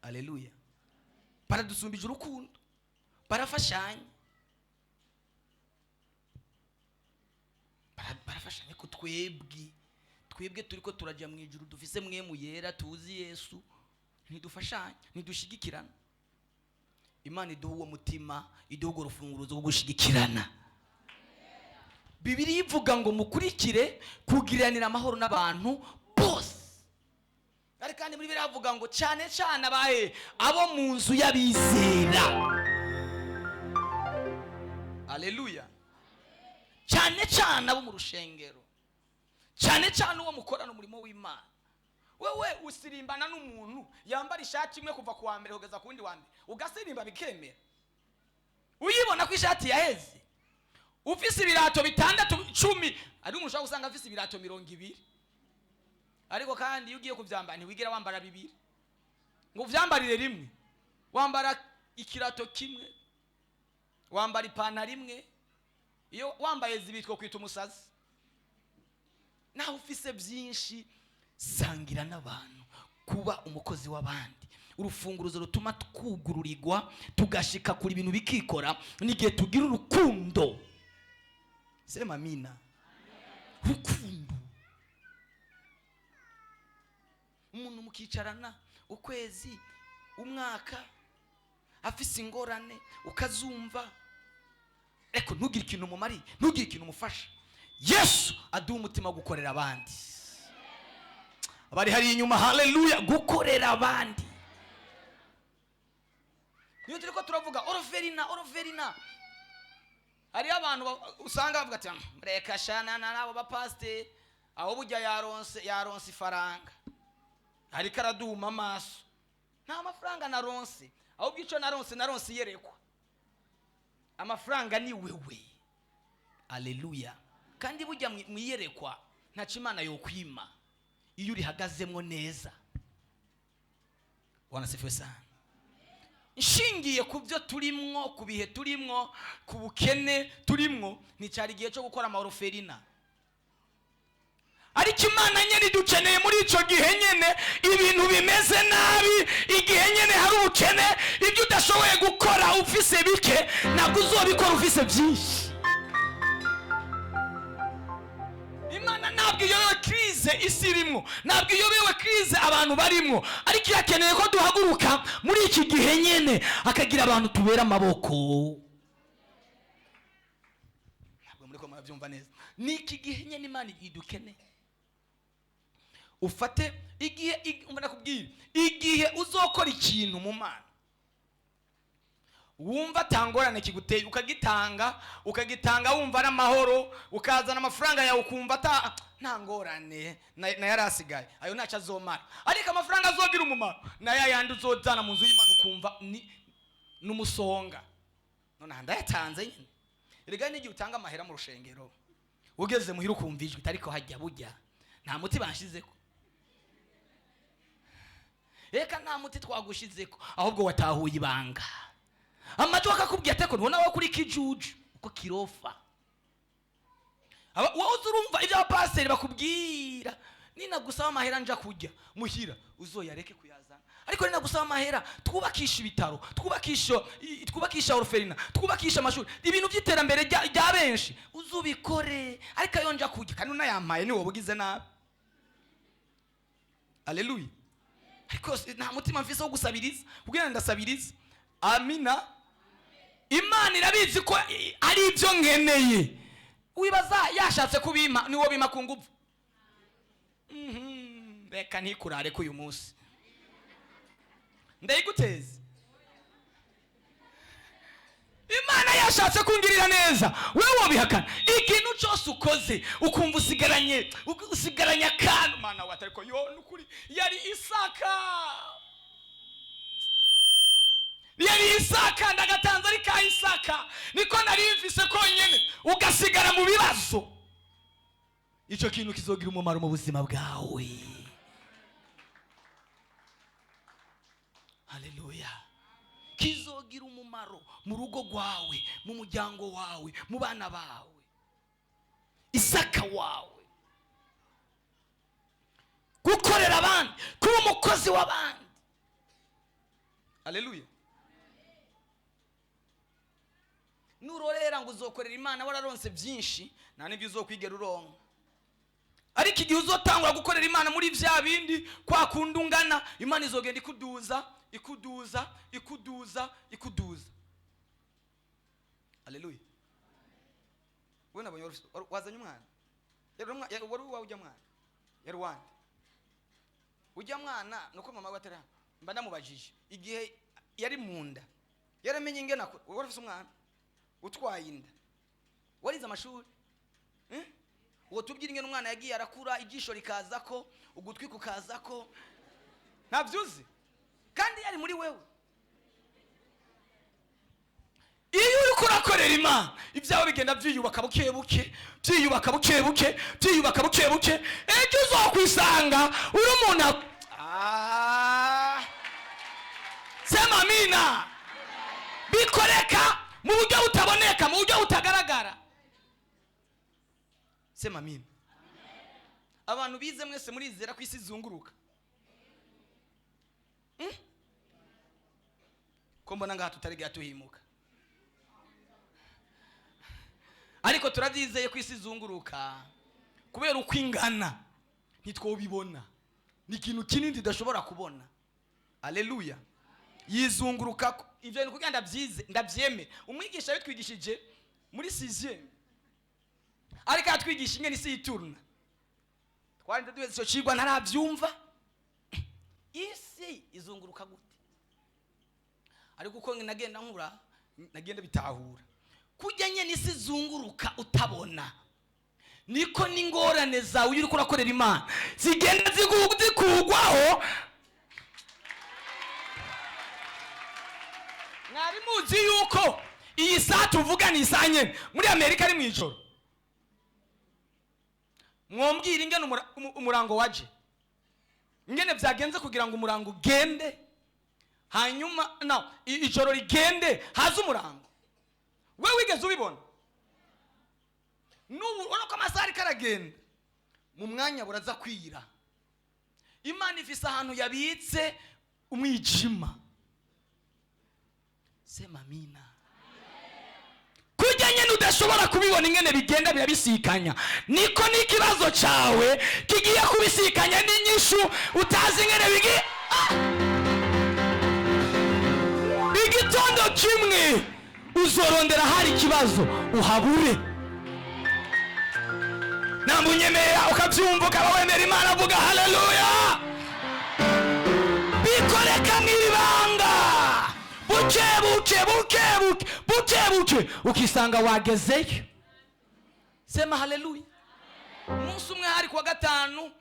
Haleluya. Baradusumbije urukundo, barafashanya. Barafashanya ko twebwe turiko turajya mu ijuru, dufise mwemu yera, tuzi Yesu, ntidufashanya, ntidushigikirana. Imana iduha uwo mutima, iduha urufunguruzo rwo gushigikirana. Bibiri ivuga ngo mukurikire kugiranira amahoro n'abantu bose. Ari kandi muri Bibiliya havuga ngo cyane cyane abahe abo mu nzu y'abizera. Haleluya. Cyane cyane abo mu rushengero, cyane cyane uwo mukorana umurimo w'Imana. Wewe usirimbana n'umuntu yambara ishati imwe kuva kuwa mbere kugeza kundi wa mbere, ugasirimba bikemera. Uyibona ko ishati yaheze, ufise ibirato 6-10, ari umuntu ushaka usanga afise ibirato 20, ariko kandi iyo ugiye kuvyambara ntiwigira wambara 2 ngo uvyambarire rimwe. Wambara ikirato kimwe, wambara ipantaro imwe. Iyo wambaye zibitwa kwita umusazi. Naho ufise byinshi, sangira n'abantu, kuba umukozi w'abandi. Urufunguruzo rutuma twugururirwa tugashika kuri ibintu bikikora n'igihe tugira urukundo. Sema amina. Rukundo. Umuntu mukicarana ukwezi, umwaka, afise ingorane ukazumva, eko ntugire ikintu umumari, ntugire ikintu umufasha. Yesu aduha umutima gukorera abandi. Abari hari inyuma, haleluya, gukorera abandi. Niyo turiko turavuga oroverina. Hari abantu usanga bavuga ati reka shana nabo ba pastor aho bujya yaronse ifaranga. Hari karaduma amaso. Nta mafaranga naronse. Aho bwico naronse yerekwa. Amafaranga ni wewe. Haleluya. Kandi bujya mwiyerekwa ntaca Imana yo kwima iyo uri hagazemwo neza. Wanasifiwe sana. Nshingiye ku byo turimwo, ku bihe turimwo, ku bukene turimwo, ni cyari gihe cyo gukora amaoroferina. Ariko Imana nyene dukeneye muri ico gihe nyene ibintu bimeze nabi, igihe nyene hari ubukene, ibyo udashoboye gukora ufise bike ntabwo uzobikora ufise byinshi. Imana ntabwo iyobewe krize isi irimo, ntabwo iyobewe krize abantu barimo, ariko yakeneye ko duhaguruka muri iki gihe nyene akagira abantu tubera amaboko. Ntabwo muri ko murabyumva neza. Ni iki gihe nyene Imana idukeneye. Ufate igihe umwana kubwira igihe uzokora ikintu mu Mana wumva tangorane kiguteye ukagitanga wumva n'amahoro, ukazana amafaranga yawe ukumva nta ngorane na yarasigaye, ayo ntacyo azomara. Ariko amafaranga azogira umumaro na yayandi uzozana mu nzu y'Imana ukumva n'umusonga. None ndayatanze nyine. Erega n'igihe utanga amahera mu rushengero ugeze muhira ukumva ijwi, ariko hajya bujya nta muti banshizeko. Eka nta muti twagushizeko, ahubwo watahuye ibanga. Amajwi akakubwira ate ko ubona wo kuri kijuju uko kirofa. Wowe urumva ibyo abapasiteri bakubwira, nina gusaba amahera nja kujya muhira uzoyareke kuyazana. Ariko nina gusaba amahera twubakisha ibitaro, twubakisha oroferina, twubakisha amashuri, ibintu by'iterambere rya benshi uzubikore. Ariko ayo nja kujya kandi unayamaye ni wowe ugize nabi. Haleluya. Ariko nta mutima mfise wo gusabiriza, kugira ndasabiriza. Amina. Imana irabizi ko ari ibyo nkeneye. Wibaza yashatse kubima niwo bima ku nguvu. Reka ntikurare ko uyu munsi ndayiguteze. Imana yashatse kungirira neza, wewe wabihakana. Ikintu cyose ukoze ukumva usigaranye akantu, Mana wa ariko yo nukuri yari Isaka ndagatanze ari ka Isaka, niko nari mfise konyene ugasigara mu bibazo. Ico kintu kizogira umumaro mu buzima bwawe. Haleluya. Kizogira umumaro mu rugo rwawe, mu muryango wawe, mu bana bawe. Isaka wawe. Gukorera abandi, kuba umukozi w'abandi. Haleluya. Nurorera ngo uzokorera Imana wararonse byinshi, nta n'ibyo uzokwigera uronka. Ariko igihe uzotangura gukorera Imana muri vya bindi kwa kundungana, Imana izogenda ikuduza. Haleluya. we nabonye wazanye umwana wari uwawe ujya mwana yari wande ujya mwana nuko mama watera mba ndamubajije igihe yari munda yaramenye ingena wari ufite umwana utwaye inda warize amashuri uwo tubwira ingene umwana yagiye arakura ijisho rikaza ko ugutwi kukaza ko ntabyuzi kandi yari muri wewe. Iyo uri kurakorera Imana ibyawe bigenda byiyubaka buke buke byiyubaka buke buke byiyubaka buke buke ejo uzokwisanga uri umuntu sema amina bikoreka mu buryo butaboneka mu buryo butagaragara sema amina. Abantu bize mwese murizera ko isi izunguruka ko mbona ngaha tutariga tuhimuka ariko turabyizeye ko isi izunguruka kubera uko ingana ntitwobibona ni ikintu kinini tudashobora kubona. Haleluya. Yizunguruka ivyo ni kugenda byize ndabyeme umwigisha bitwigishije muri 6e ariko atwigisha ingene isi yituruna twari duheze cyo cigwa ntarabyumva isi izunguruka gute ariko uko nagenda nkura nagenda bitahura kujya nyene isi zunguruka utabona niko n'ingorane zawe uri kurakorera Imana zigenda zikugwaho. Mwari muzi yuko iyi saa tuvuga ni saa nyene muri Amerika ari mwijoro mwombwira ingene umurango waje ingene byagenze kugira ngo umurango gende hanyuma ijoro rigende haza umurango wewe wigeze ubibona n'ubu urako amasari karagenda mu mwanya buraza kwira Imana ifise ahantu yabitse umwijima sema amina. Kujya nyene udashobora kubibona ingene bigenda birabisikanya niko n'ikibazo cawe kigiye kubisikanya n'inyishu utazi ingene igitondo kimwe uzorondera hari ikibazo uhabure namunyemera ukabyumva ukaba wemera Imana avuga haleluya. Bikoreka mwibanga buke buke buke buke buke buke ukisanga wagezeyo sema haleluya. Umunsi umwe hari kwa gatanu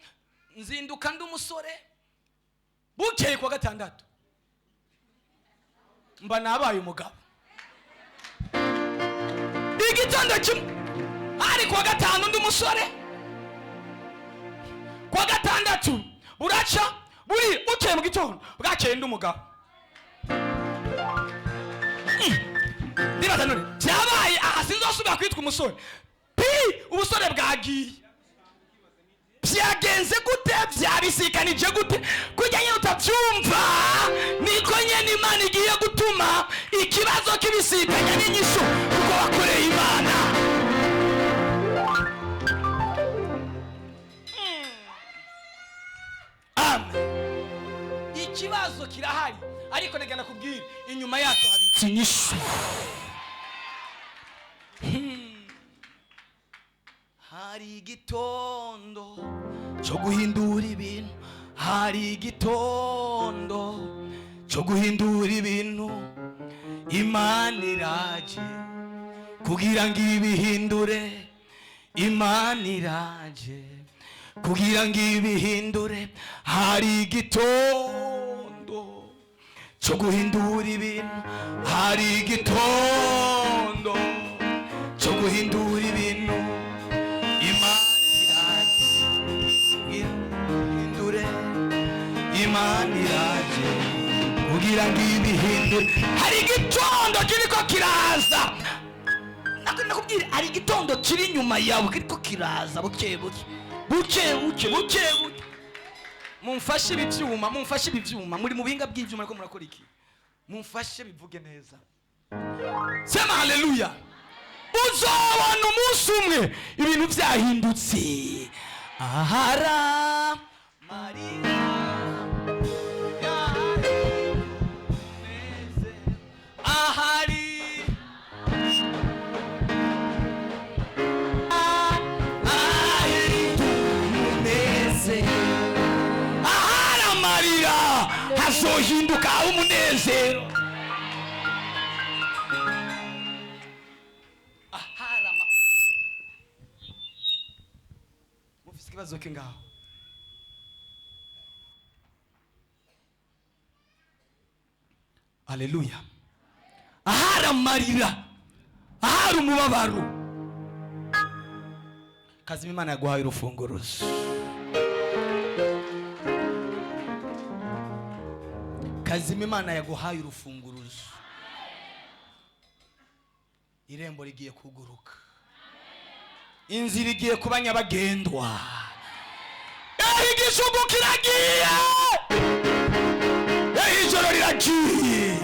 nzinduka ndi umusore buke kwa gatandatu mba nabaye umugabo. Igitondo kimwe hari kwa gatanu ndi umusore kwa gatandatu buraca buri uke mu gitondo bwakeye ndi umugabo. Ndibaza none byabaye sinzosubira kwitwa umusore ubusore bwagiye byagenze gute byabisikanije gute kujya nyine utabyumva niko nyene Imana igiye gutuma ikibazo kibisikanya n'inyishu kuko wakoreye Imana. Amen. Ikibazo kirahari ariko negana kubwira inyuma yato habitse inyishu. Hari igitondo cyo guhindura ibintu hari igitondo cyo guhindura ibintu Imana iraje kugira ngo ibihindure Imana iraje kugira ngo ibihindure hari igitondo cyo guhindura ibintu hari igitondo cyo guhindura ibintu Imana iraje ihindure Imana iraje kugira ngo ibihindure hari igitondo kiriko kiraza nakubwira hari igitondo kiri inyuma yawe kiriko kiraza buke buke buke buke buke buke. Mumfashe ibyuma muri mu binga bw'ibyuma ariko murakora iki mumfashe bivuge neza sema haleluya. Uzabona umunsi umwe ibintu byahindutse ahara Maria ahari azohinduka umunezero. Aharama mufise ikibazo kingaho. Haleluya. Ahari amarira, ahari umubabaro, kazima Imana yaguhaye urufunguruzo. Kazima Imana yaguhaye urufunguruzo. Irembo rigiye kuguruka, inzira igiye kuba nyabagendwa, igishugu kiragiye, ijoro riragiye,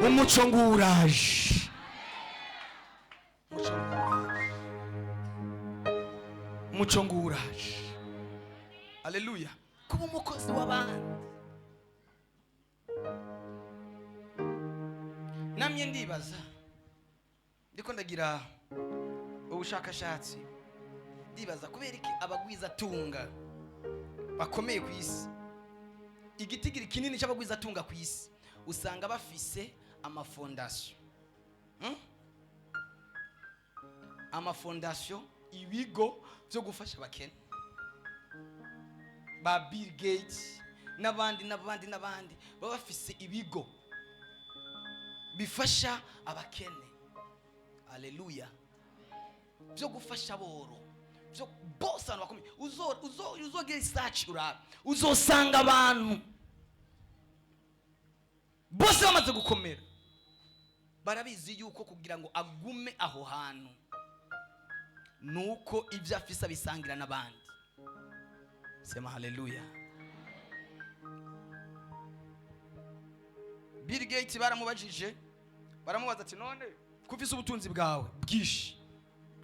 umuco nguraje. Umuco nguraje. Haleluya. Kuba umukozi w'abandi. Namye ndibaza, ndiko ndagira ubushakashatsi, ndibaza kubera iki abagwiza tunga bakomeye ku isi, igitigiri kinini cy'abagwiza tunga ku isi usanga bafise amafondation, amafondation, ibigo byo gufasha abakene, ba Bill Gates n'abandi baba bafise ibigo bifasha abakene. Haleluya. Byo gufasha boro, byo bose abantu bakomeye. Uzogera research urabe, uzosanga abantu bose bamaze gukomera barabizi yuko kugira ngo agume aho hantu nuko ibyo afise abisangira n'abandi. Sema haleluya. Bill Gates baramubajije, baramubaza ati none kufise ubutunzi bwawe bwishi,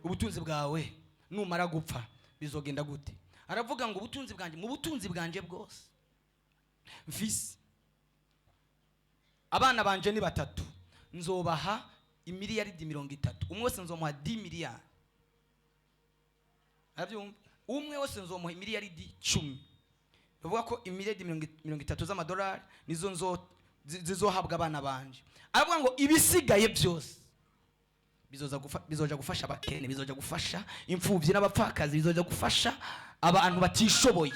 ubutunzi bwawe numara gupfa bizogenda gute? Aravuga ngo ubutunzi bwanje, mu butunzi bwanje bwose mfise abana banje ni 3, nzobaha imiliyaridi 30, umwe wese nzomuha 10 miliyari. Abyumva? Umwe wese nzomuha imiliyaridi 10. Bavuga ko imiliyaridi 30 z'amadolari nizo zizohabwa abana banje. Aravuga ngo ibisigaye byose bizoja gufasha abakene, bizoja gufasha imfuvyi n'abapfakazi, bizoja gufasha abantu batishoboye.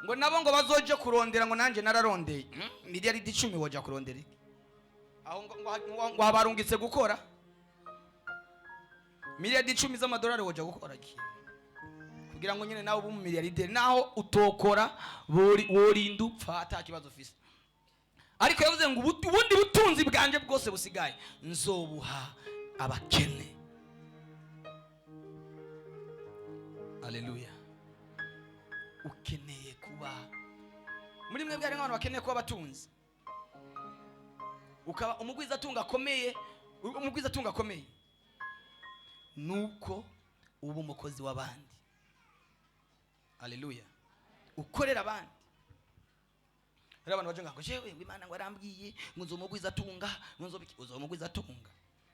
Ngo nabo ngo bazoje kurondera, ngo nanje nararondeye miliyaridi 10 woja kurondera iki? Aho ngo habarungitse gukora miliyaridi 10 z'amadolari woja gukora iki? Kugira ngo nyine nawe ubu miliyaridi naho utokora worinda upfa ata kibazo ufise. Ariko yavuze ngo ubundi butunzi bwanje bwose busigaye nzobuha abakene. Haleluya. Ukeneye kuba muri mwe bwari nk'abantu bakeneye kuba batunzi, ukaba umugwiza tunga akomeye. Umugwiza tunga akomeye nuko uba umukozi w'abandi. Haleluya. Ukorera abandi. Rero abantu baje ngo jewe Imana ngo arambwiye ngo nzomugwiza tunga, uzomugwiza tunga.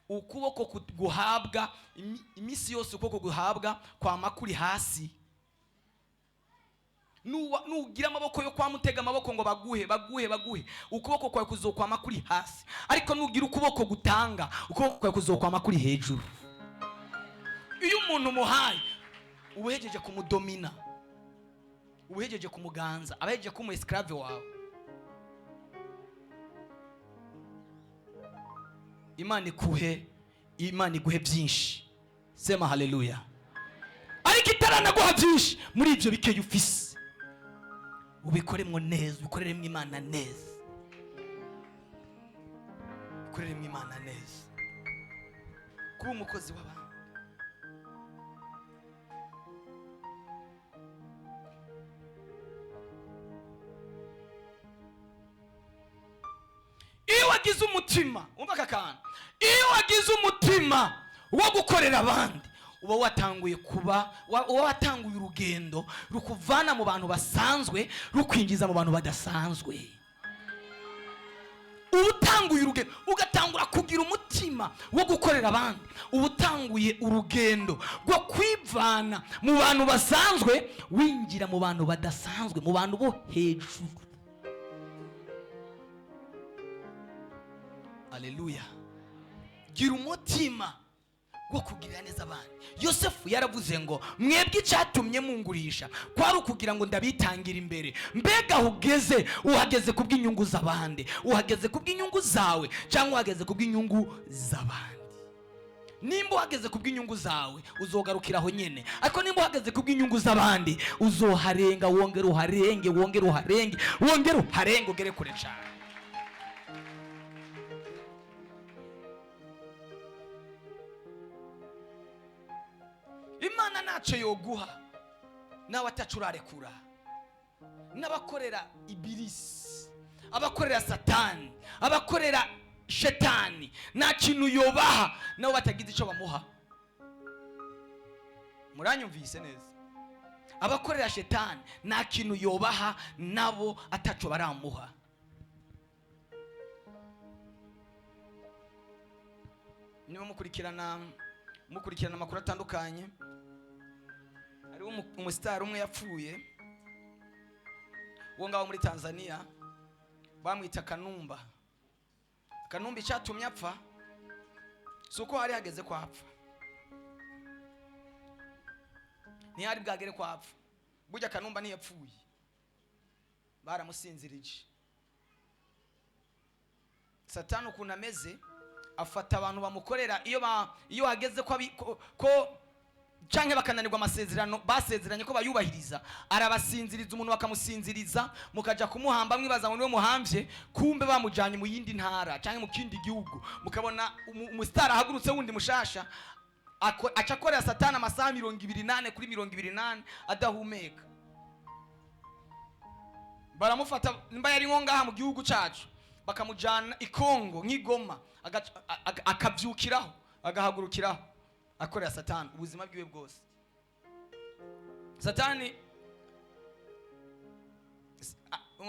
Ukuboko guhabwa imisi yose, ukuboko guhabwa kwa makuri hasi. Nugira amaboko yo kwamutega amaboko ngo baguhe, ukuboko kwawe kuzokwama kuri hasi. Ariko nugira ukuboko gutanga, ukuboko kwawe kuzokwama kuri hejuru. Iyo umuntu muhaye ubuhejeje kumudomina, ubuhejeje kumuganza, abahejeje kumu esclave wawe. Imana iguhe byinshi. Sema haleluya. Ariko itaranaguha byinshi, muri ibyo bikeye ufise ubikoremwo neza, ubikoreremo Imana neza, ubikoreremo Imana neza. Kuba umukozi w'abantu. Iyo wagize umutima, umva kakana, iyo wagize umutima wo gukorera abandi, uba watanguye urugendo rukuvana mu bantu basanzwe rukwinjiza mu bantu badasanzwe. ubutanguye urugendo ugatangura kugira umutima wo gukorera abandi, ubutanguye urugendo rwo kwivana mu bantu basanzwe winjira mu bantu badasanzwe, mu bantu bo hejuru. Haleluya. Gira umutima wo kugirira neza abandi. Yosefu yaravuze ngo mwebwe icyatumye mungurisha kwari ukugira ngo ndabitangira imbere. Mbega uhageze kubw'inyungu z'abandi, uhageze kubw'inyungu zawe cyangwa uhageze kubw'inyungu z'abandi? Nimba uhageze kubw'inyungu zawe uzogarukira aho nyene, ariko nimba uhageze kubw'inyungu z'abandi uzoharenga, wongere uharenge, wongere uharenge, wongere uharenge, ugere kure cyane. Imana ntacyo yoguha nawe atacurarekura. N'abakorera Ibilisi, abakorera Satani, abakorera Shetani nta kintu yobaha nabo batagize icyo bamuha. Muranyumvise neza? Abakorera Shetani nta kintu yobaha nabo ataco baramuha. Niba mukurikirana amakuru atandukanye, hariho umusitari umwe yapfuye wo ngaho muri Tanzania bamwita Kanumba. Kanumba icyatumye apfa si uko hari hageze ko apfa, ntihari bwagere ko apfa. Burya Kanumba ntiyapfuye, baramusinzirije. Satani ukuntu ameze afata abantu bamukorera iyo hageze ko canke bakananirwa amasezerano basezeranye ko bayubahiriza, arabasinziriza. Umuntu bakamusinziriza, mukaja kumuhamba mwibaza ngo niwe muhamvye, kumbe bamujanye mu yindi ntara canke mu kindi gihugu. Mukabona umusitari ahagurutse wundi mushasha aca akorera Satani amasaha 28 kuri 28 adahumeka. Baramufata mba yari nko ngaha mu gihugu cacu, bakamujana ikongo nk'igoma, akavyukiraho agahagurukiraho akorera Satani ubuzima bwiwe bwose. Satani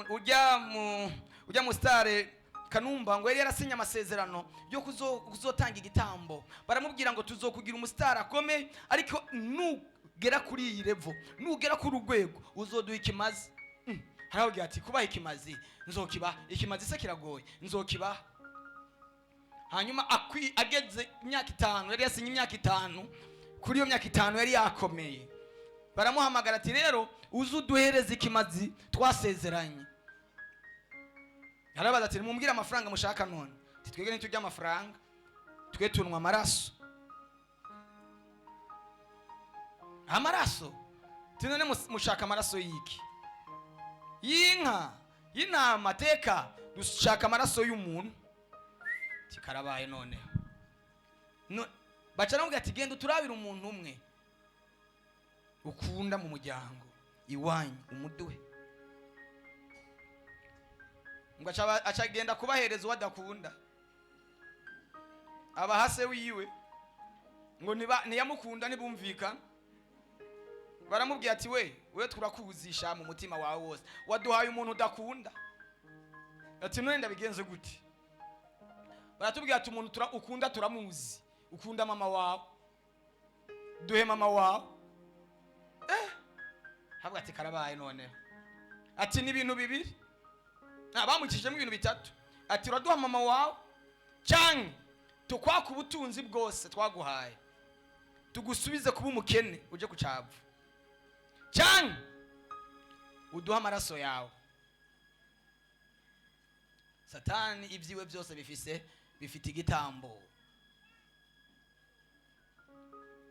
ujya mu stare Kanumba ngo yari yarasinya amasezerano yo kuzotanga igitambo. Baramubwira ngo tuzokugira umusitari akome, ariko nugera kuri iyi level, nugera kuri urwego uzoduha ikimazi. Haravuga ati kubaha ikimazi nzokibaha, ikimazi se kiragoye, nzokibaha. Hanyuma ageze imyaka 5, yari yasinye imyaka 5. Kuri iyo myaka 5 yari yakomeye, baramuhamagara ati rero uzuduhereza ikimazi twasezeranye. Harabaza ati mumbwira amafaranga mushaka none. Twege ntitujya amafaranga, twe tunwa amaraso. Amaraso tinone mushaka amaraso yiki? Yinka, y'intama teka, dushaka amaraso y'umuntu. Tikarabaye none. Bacana mugira ati genda turabira umuntu umwe ukunda mu muryango iwanyu umuduhe. Ngaca acagenda kubahereza wadakunda. Abahase wiwe ngo niyamukunda nibumvikana. Baramubwira ati we turakuzisha mu mutima wawe wose, waduhaye umuntu udakunda. Ati none ndabigenze gute? Baratubwira ati umuntu ukunda turamuzi, ukunda mama wawe, duhe mama wawe. Habwa ati karabaye none. Ati ni bintu bibiri, bamukijemo ibintu bitatu. Ati uraduha mama wawe cyangwa tukwaka ubutunzi bwose twaguhaye tugusubize kuba umukene uje kucava, cyangwa uduha amaraso yawe. Satani ibyiwe byose bifite igitambo.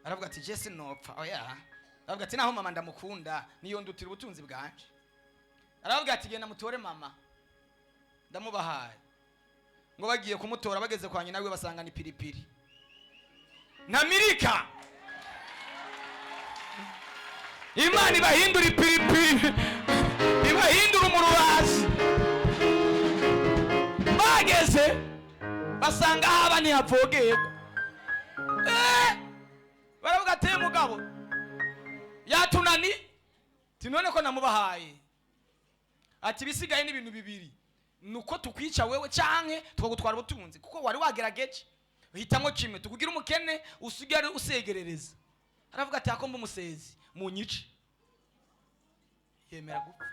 Aravuga ati Jesse nopfa. Oya. Aravuga ati naho mama ndamukunda niyo ndutira ubutunzi bwanje. Aravuga ati genda mutore mama ndamubahaye. Ngo bagiye kumutora bageze kwa nyina we basanga ni piripiri na mirika. Imana ibahindura ipiripiri, ibahindura umurubazi. Bageze basanga haba ntiyavogeyeko. Baravuga ati mugabo yatunani tinone ko namubahaye. Ati bisigaye n'ibintu bibiri, nuko tukwica wewe canke tukagutwara ubutunzi, kuko wari wagerageje. Hitamwo kimwe, tukugira umukene usigare usegerereza. Aravuga ati akomba umusezi mu nyice, yemera gupfa,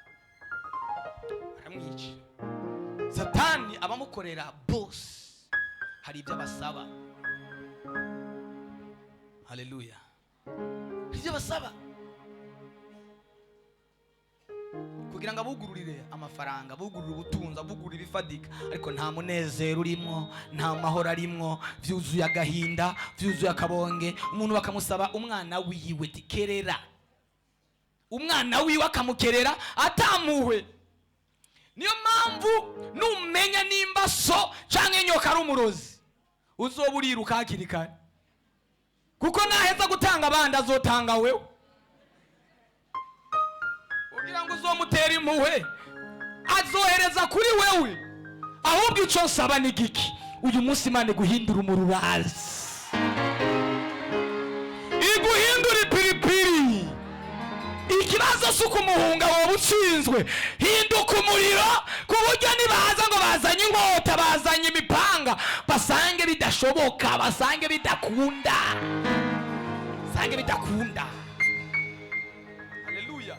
aramwica. Satani abamukorera boss hari ibyo abasaba. Haleluya. Ibyo basaba kugira ngo abugururire amafaranga, abugururire ubutunzi, abugururire ibifadika, ariko nta munezero urimo, nta mahoro arimo, vyuzuye agahinda, vyuzuye akabonge. Umuntu bakamusaba umwana wiwe tikerera, umwana wiwe akamukerera atamuwe. Niyo mpamvu numenya nimba so canke nyoka ari umurozi, uzoburiruka hakiri kare, kuko naheza gutanga abandi azotanga wewe. Kugira ngo uzomutera impuhwe azohereza kuri wewe. Ahubwo ico nsaba ni giki? Uyu munsi Imana guhindura umururazi, iguhindura ipiripiri. Ikibazo suko umuhunga wowe utsinzwe, hinduka umuriro ku buryo nibaza ngo bazanye inkota, bazanye imipanga, basange bidashoboka, basange bidakunda, basange bidakunda. Haleluya.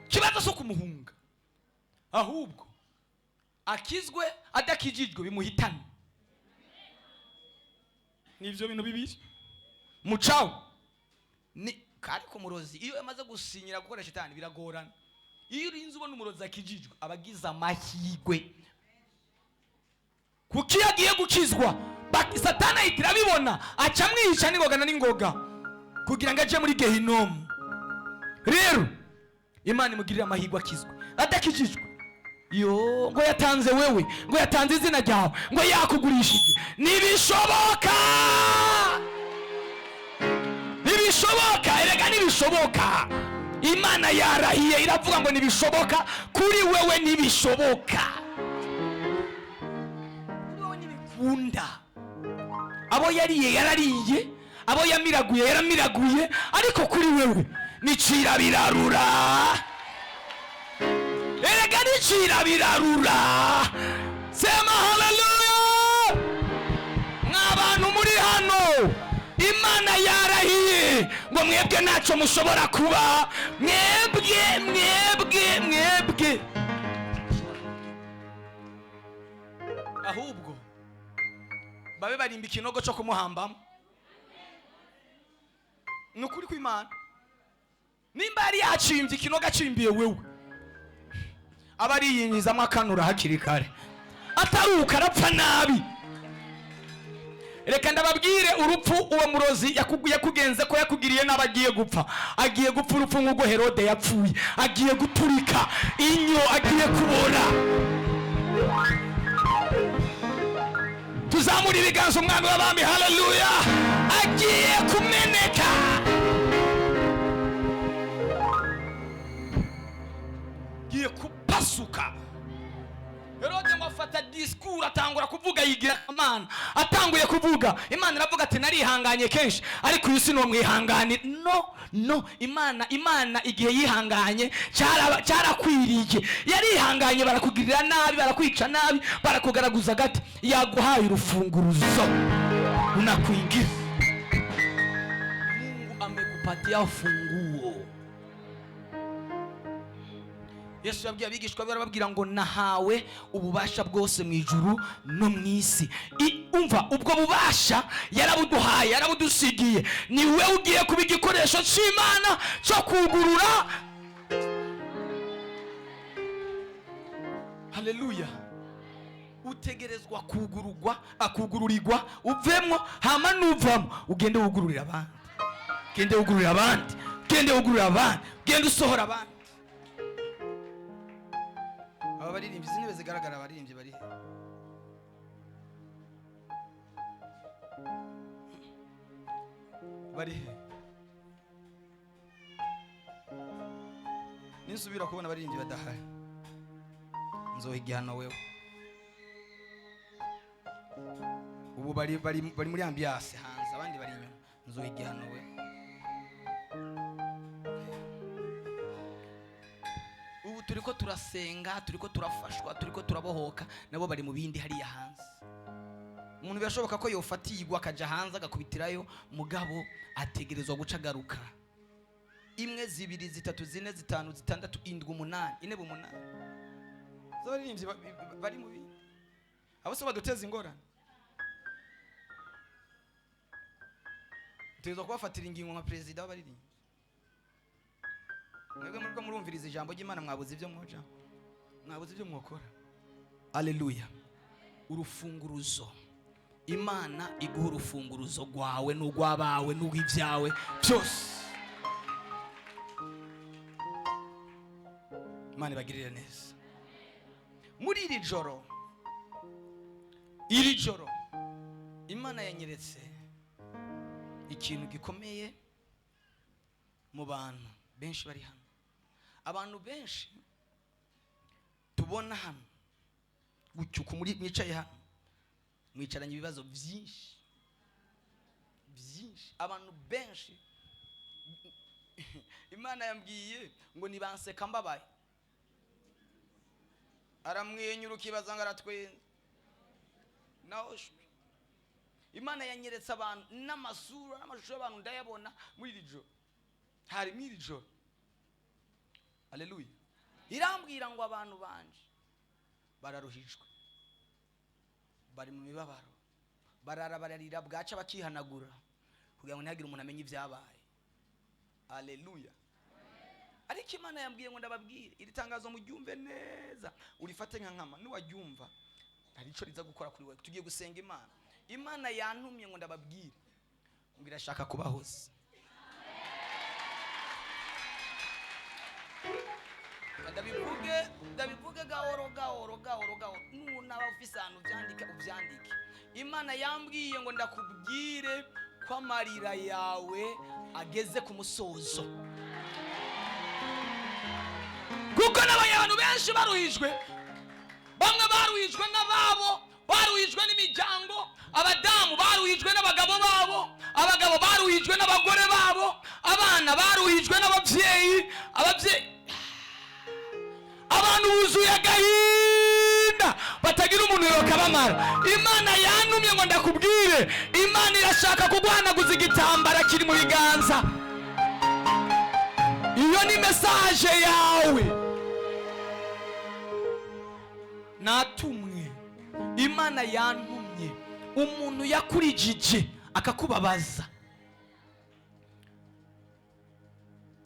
Kibazo suko umuhunga, ahubwo akizwe adakijijwe bimuhitana. Nivyo bintu bibiri mucawo ni kari ku murozi. Iyo yamaze gusinyira gukora shitani biragorana. Iyo urinze ubona umurozi akijijwe abagize amahigwe, kuko iyo agiye gukizwa Satani ahita abibona, aca amwica n'ingogana n'ingoga kugira ngo aje muri gehinomu. Rero Imana imugirira amahigwe akizwe. Adakijijwe, yo ngo yatanze wewe, ngo yatanze izina ryawe, ngo yakugurishije, nibishoboka, nibishoboka. Erega nibishoboka, Imana yarahiye iravuga ngo nibishoboka kuri wewe, nibishoboka kuri wewe, nibikunda. Abo yariye yarariye, abo yamiraguye yaramiraguye, ariko kuri wewe nicira birarura. Erega nicira birarura. Sema haleluya. Mw'abantu muri hano Imana yarahiye ngo mwebwe ntacyo mushobora kuba, mwebwe ahubwo babe barimba ikinogo cyo kumuhambamo. Nukuri ku Imana, nimba yari yacimbye ikinogo acimbiye wewe, aba ariyinjizamo akanura hakiri kare, ataruka arapfa nabi. Reka ndababwire urupfu uwo murozi yakugenze ko yakugiriye n'abagiye gupfa. Agiye gupfa urupfu nk'uko Herode yapfuye, agiye guturika inyo, agiye kubora. Tuzamura ibiganza umwami w'abami, haleluya. Agiye kumeneka, agiye kupasuka. Herode ngo afata discours, atangura kuvuga, yigira Imana. Atanguye kuvuga, Imana iravuga ati narihanganye kenshi, ariko uyu si no mwihangane. No, Imana igihe yihanganye cyarakwiriye. Yarihanganye, barakugirira nabi, barakwica nabi, barakugaraguza gati, yaguhaye urufunguruzo unakuingia. Mungu amekupatia funguo. Yesu yabwiye abigishwa be, arababwira ngo nahawe ububasha bwose mu ijuru no mu isi. Umva, ubwo bubasha yarabuduhaye, yarabudusigiye. Ni wewe ugiye kuba igikoresho cy'Imana cyo kugurura. Haleluya. Utegerezwa kugururirwa, uvemo, hama nuvamo ugende wugururira abandi, ugende wugururira abandi, ugende wugururira abandi, ugende usohora abandi. Aba baririmbyi zintebe zigaragara, abaririmbyi bari he? Ninsubira kubona abaririmbyi badahari, nzoha igihano wewe. Ubu bari muri ambiance hanze, abandi bari inyuma, nzoha igihano wewe. Ubu turiko turasenga, turiko turafashwa, turiko turabohoka, nabo bari mu bindi hariya hanze. Umuntu birashoboka ko yofatirwa akaja hanze agakubitirayo, mugabo ategerezwa guca agaruka. 1 2 3 4 5 6 7 8 9 ine bumunani zorimvye bari mu bindi. Abo so baduteza ingorane. Tuzo kubafatira ingingo nka president w'abariri. Mwebwe muriko murumviriza ijambo ry'Imana, mwabuze ivyo mwoja, mwabuze ivyo mwokora. Haleluya. Urufunguruzo, Imana iguha urufunguruzo rwawe n'urwabawe n'urw'ivyawe byose. Imana ibagirire neza. Muri iri joro Imana yanyeretse ikintu gikomeye mu bantu benshi bari hano. Abantu benshi tubona hano gucyuka muri mwicaye hano, mwicaranye ibibazo byinshi. Abantu benshi Imana yambwiye ngo nibanseka mbabaye. Aramwenyura ukibaza ngo aratwenze. Naho Imana yanyeretse abantu n'amasura n'amashusho y'abantu ndayabona muri iri joro. Hari muri iri joro. Haleluya. Irambwira ngo abantu banje bararuhijwe, bari mu mibabaro, bararira bwaca bakihanagura kugira ngo ntihagire umuntu amenye ibyabaye. Haleluya. Ariko Imana yambwiye ngo ndababwire iri tangazo muryumve neza, urifate nka nkama. Niwaryumva hari ico riza gukora kuri wewe. Tugiye gusenga Imana. Imana yantumye ngo ndababwire ngo irashaka kubahoza. Ndabivuge gahoro. Nunaba ufise ahantu uvyandike. Imana yambwiye ngo ndakubwire ko amarira yawe ageze ku musozo. Kuko n'abantu benshi baruhijwe, bamwe baruhijwe n'ababo, baruhijwe n'imiryango, abadamu baruhijwe n'abagabo babo, abagabo baruhijwe n'abagore babo, abana baruhijwe n'abavyeyi, abantu buzuye agahinda batagira umuntu yokabamara. Imana yantumye ngo ndakubwire, Imana irashaka kuguhanaguza igitambara kiri mu biganza. Iyo ni message yawe. Natumwe, Imana yantumye umuntu yakurijije akakubabaza,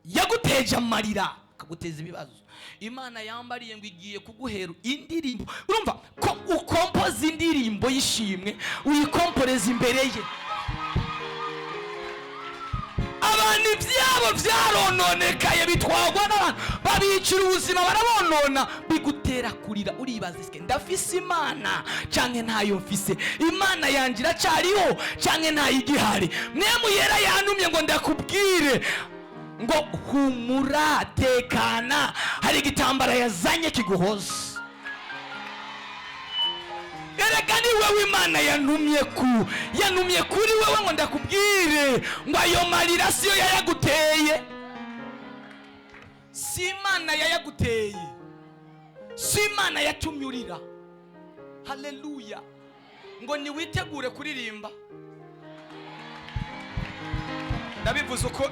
yaguteje amarira akaguteza ibibazo. Imana yambariye ngo igiye kuguhera indirimbo. Urumva ko ukompoza indirimbo y'ishimwe, uyikomporeza imbere ye. Abantu ibyabo byarononekaye bitwagwa n'abantu babicira ubuzima, barabonona, bigutera kurira. Uribaza ise ndafise Imana canke ntayo mfise? Imana yanje iracyariho canke ntayo igihari? Mwemu yera yantumye ngo ndakubwire ngo humura, tekana, hari igitambara yazanye kiguhoza. Erega ni wewe Imana yantumye kuri wewe ngo ndakubwire ngo ayo marira siyo yayaguteye. Si Imana yayaguteye, si Imana yatumye urira. Haleluya. Ngo niwitegure kuririmba. Ndabivuze uko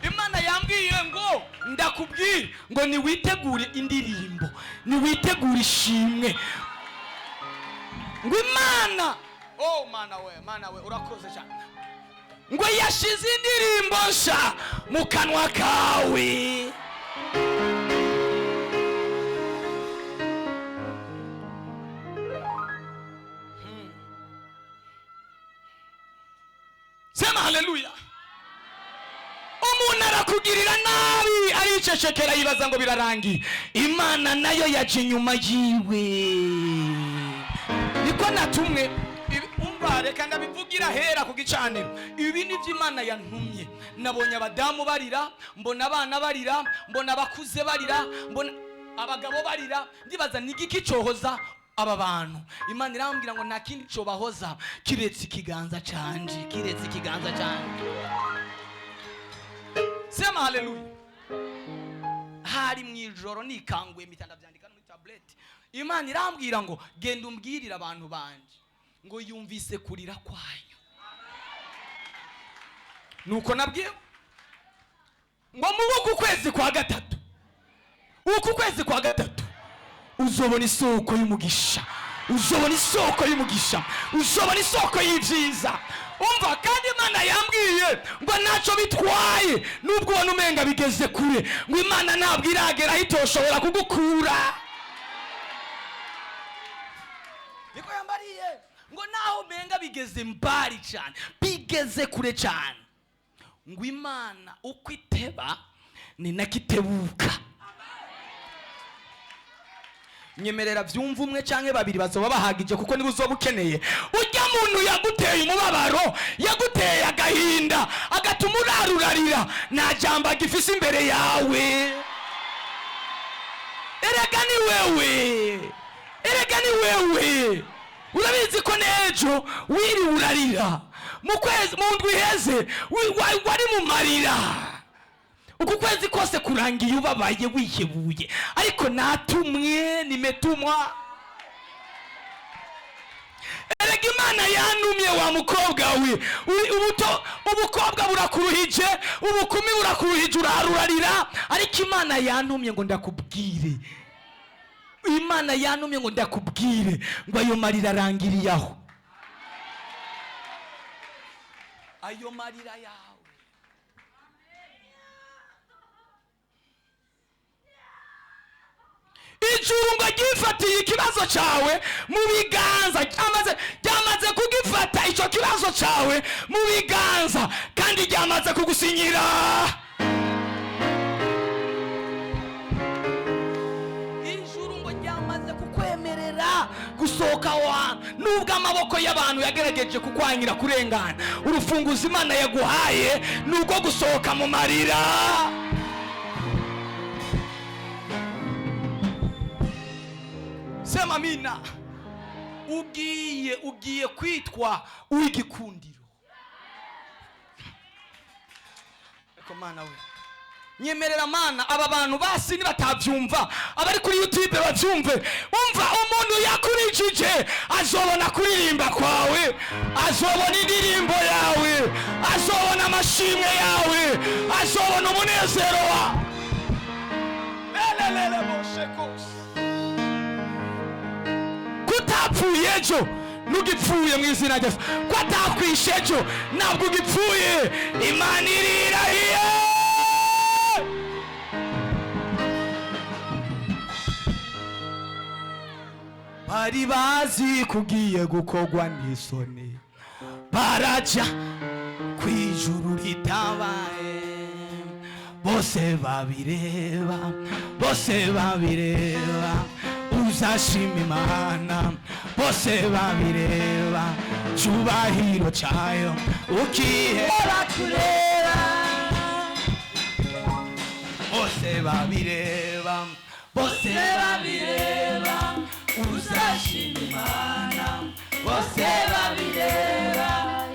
Imana yambwiye ngo ndakubwire ngo niwitegure indirimbo, niwitegure ishimwe. Ngo Imana, oh Mana we urakoze cyane, ngo yashize indirimbo nsha mu kanwa kawe. Sema haleluya. Umuntu arakugirira nabi aricecekera yibaza ngo birarangiye. Imana nayo yaje inyuma yiwe. Niko natumwe. Umva reka ndabivugira hera ku gicaniro. Ibi ni by'Imana yantumye. Nabonye abadamu barira, mbona abana barira, mbona abakuze barira, mbona abagabo barira. Ndibaza nigiki cyohoza aba bantu. Imana irambwira ngo nta kindi cyo bahoza kiretse ikiganza canje, kiretse ikiganza canje. Sema haleluya. hari mu ijoro nikanguye mitanda byandika muri tablet. Imana irambwira ngo genda umbwirira abantu banje ngo yumvise kurira kwanyu. Nuko nabwiye ngo mu kwezi kwa gatatu, uku kwezi kwa gatatu uzobona isoko y'umugisha, uzobona isoko y'umugisha, uzobona isoko y'ibyiza. Umva, kandi Imana yambwiye ngo ntacyo bitwaye nubwo ubona umenga bigeze kure, ngo Imana ntabwo iragera itoshobora kugukura. Niko yambariye ngo naho umenga bigeze mbari cyane, bigeze kure cyane, ngo Imana uko iteba ni nakitebuka. Nyemerera byumva umwe cyangwa babiri bazoba bahagije, kuko niba uzoba ukeneye. Ujya muntu yaguteye umubabaro, yaguteye agahinda, agatuma urarurarira, nta jambo agifise imbere yawe. Erega ni wewe, erega ni wewe. Urabizi ko nejo wiri urarira, mu ndwi iheze wari mu marira, uku kwezi kose kurangiye ubabaye wihebuye, ariko natumwe, nimetumwa. Erega Imana yanumye wa mukobwa we, ubukobwa burakuruhije, ubukumi burakuruhije, urarurarira, ariko Imana yanumye ngo ndakubwire, Imana yanumye ngo ndakubwire ngo ayo marira arangiriye aho, ayo marira yawe. Ijuru ngo gifatiye ikibazo cyawe mu biganza, ryamaze kugifata icyo kibazo cyawe mu biganza, kandi ryamaze kugusinyira. Ijuru ngo ryamaze kukwemerera gusohoka wa, nubwo amaboko y'abantu yagerageje kukwanyira kurengana, urufunguzo Imana yaguhaye nuko gusohoka mu marira. Sema amina. Ugiye kwitwa uw'igikundiro. Eko Mana we, nyemerera Mana aba bantu basi nibatabyumva, abari kuri YouTube babyumve. Umva, umuntu yakurijije azobona kuririmba kwawe, azobona indirimbo yawe, azobona amashimwe yawe, azobona umunezero wa. Lelelele boshekos. Kutapfuye ejo nugipfuye mu izina rya Yesu, ko atakwishe ejo ntabwo ugipfuye. Imana irirahiye. Bari bazi kugiye gukogwa n'isoni, baraja kwijuru ritabaye, bose babireba, bose babireba, uzashima Imana, bose babireba, cyubahiro cyayo ukiheba kureba, bose babireba, bose babireba, uzashima Imana, bose babireba,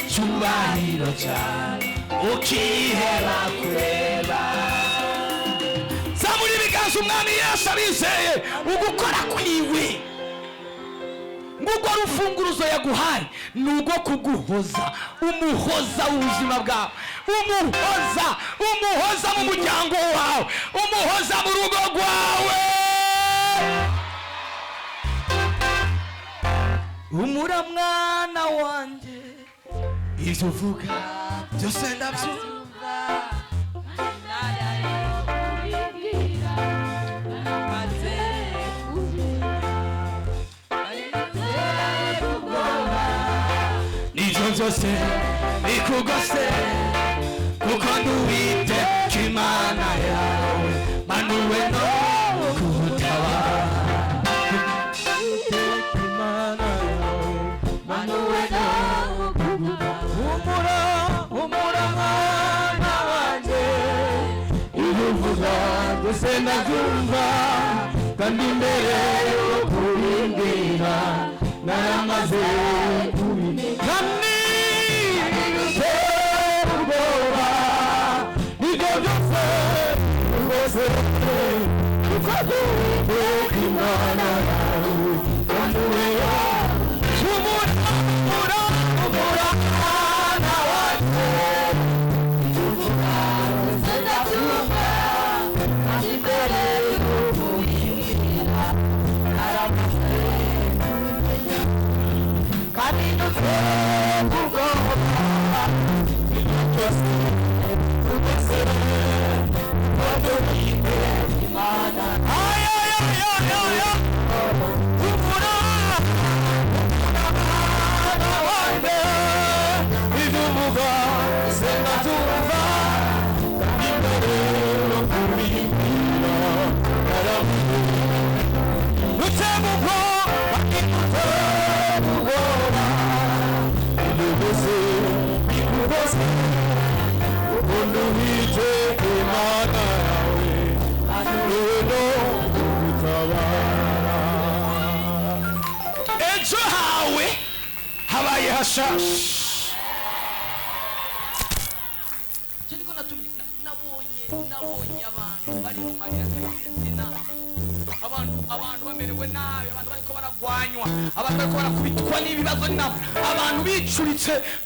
cyubahiro cyayo ukiheba kureba. Zamuri ibiganza umwami Yesu abizeye ugukora kwiwe, ngubwo rufunguruzo yaguhaye nugo kuguhoza, umuhoza ubuzima bwawe, umuhoza mu muryango wawe, umuhoza mu rugo rwawe. Humura mwana wanjye, ibyo uvuga byose ndabyumva, nibyo byose bikugose, kuko nduwite Imana yawe, manuwe no kutabara. Imana yawe, manuwe no kutabara. Humura mwana wanjye, ibyo uvuga byose ndabyumva, kandi mbere yo kubimbwira naramaze kubimenya. Ubwoba nibyo byose nabonye abantu bari mu marira y'izina, abantu bamerewe nabi, abantu bariko baragwanywa, abantu bariko barakubitwa n'ibibazo n'inama, abantu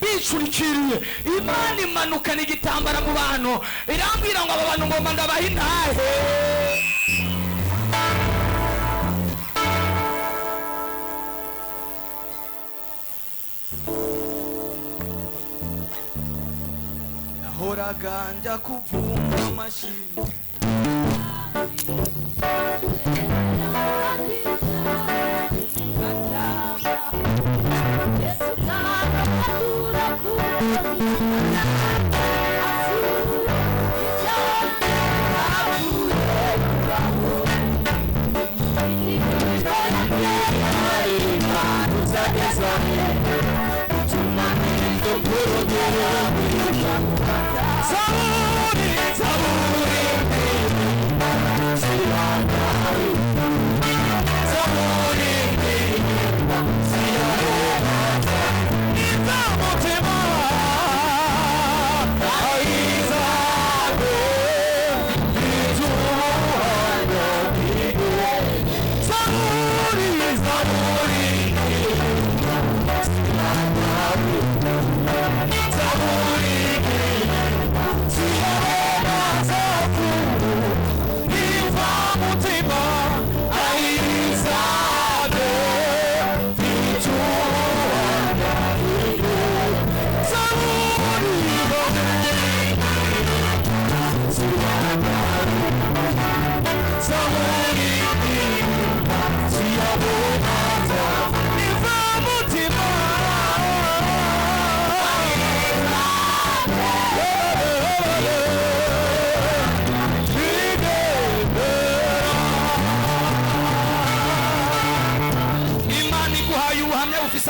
bicurikiriye. Imana imanukana igitambara mu bantu irambwira ngo aba bantu ngomba ndabaha intahe. Nahoraga njya kuvuma amashyi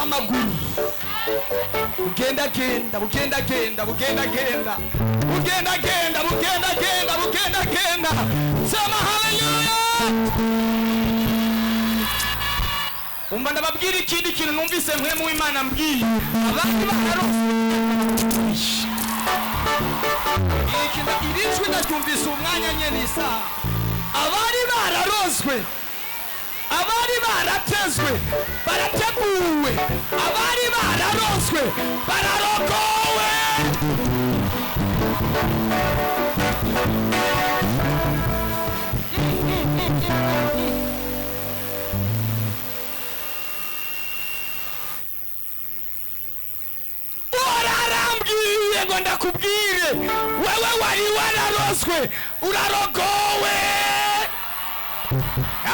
amaguru bugendagenda sema haleluya. Umva ndababwira ikindi kintu numvise mwe mu Imana mbwiye abandi baharose irijwi ndacyumvise umwanya nyene isa abari bararozwe, abari baratezwe barateguwe, abari bararozwe bararokowe. Urarambwiye ngo ndakubwire wewe wari wararozwe urarokowe.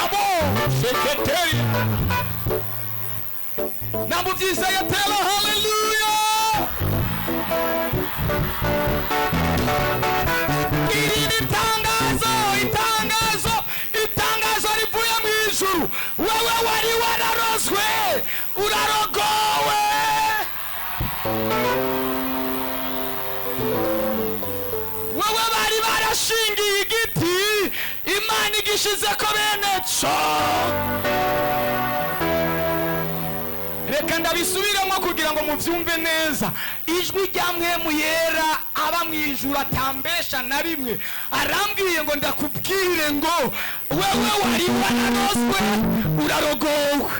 Abo sekretari namuvyiza yatera haleluya. Iri itangazo rivuye mw'ijuru, wewe wari wararozwe urarokowe. Wewe bari barashingiye igiti Imana igishizeko bene co. Reka ndabisubiremo kugira ngo muvyumve neza. Ijwi rya Mwemu Yera aba mu ijuru atambesha na rimwe, arambwiye ngo ndakubwire ngo wewe wari waranoswe urarogowe.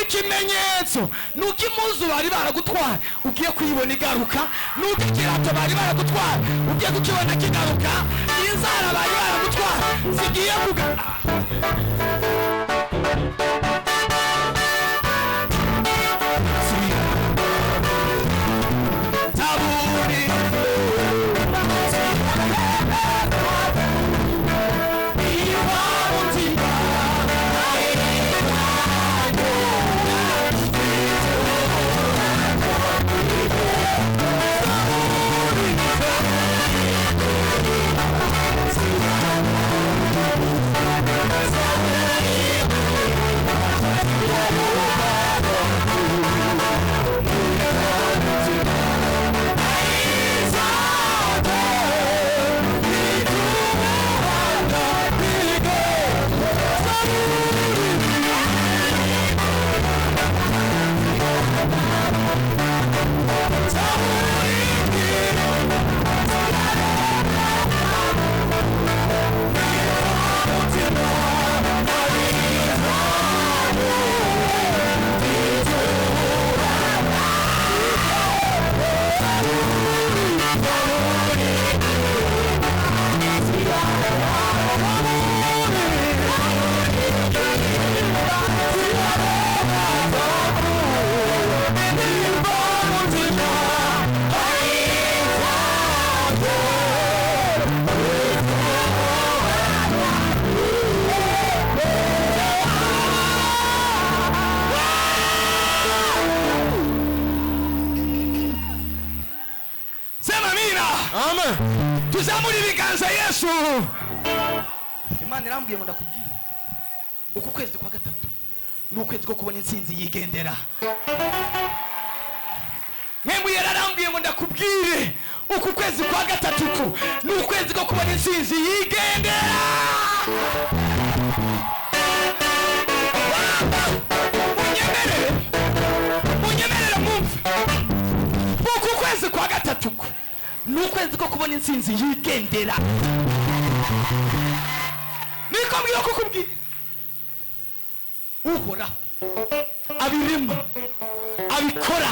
Ikimenyetso nuko impuzu bari baragutwara ugiye kuyibona igaruka, nuko ikirato bari baragutwara ugiye kukibona kigaruka, inzara bari baragutwara zigiye kugaruka. Tuzamuri ibiganza Yesu. Imana irambwiye ngo ndakubwire uku kwezi kwa gatatu ni ukwezi ko kubona intsinzi yigendera. Mwembu yararambwiye ngo ndakubwire uku kwezi kwa gatatu ni ukwezi ko kubona intsinzi yigendera. Munyemerere mwumve, uku kwezi kwa gatatu ni ukwezi ko kubona intsinzi yigendera. Niko mbwiye kukubwira uhora abirimo abikora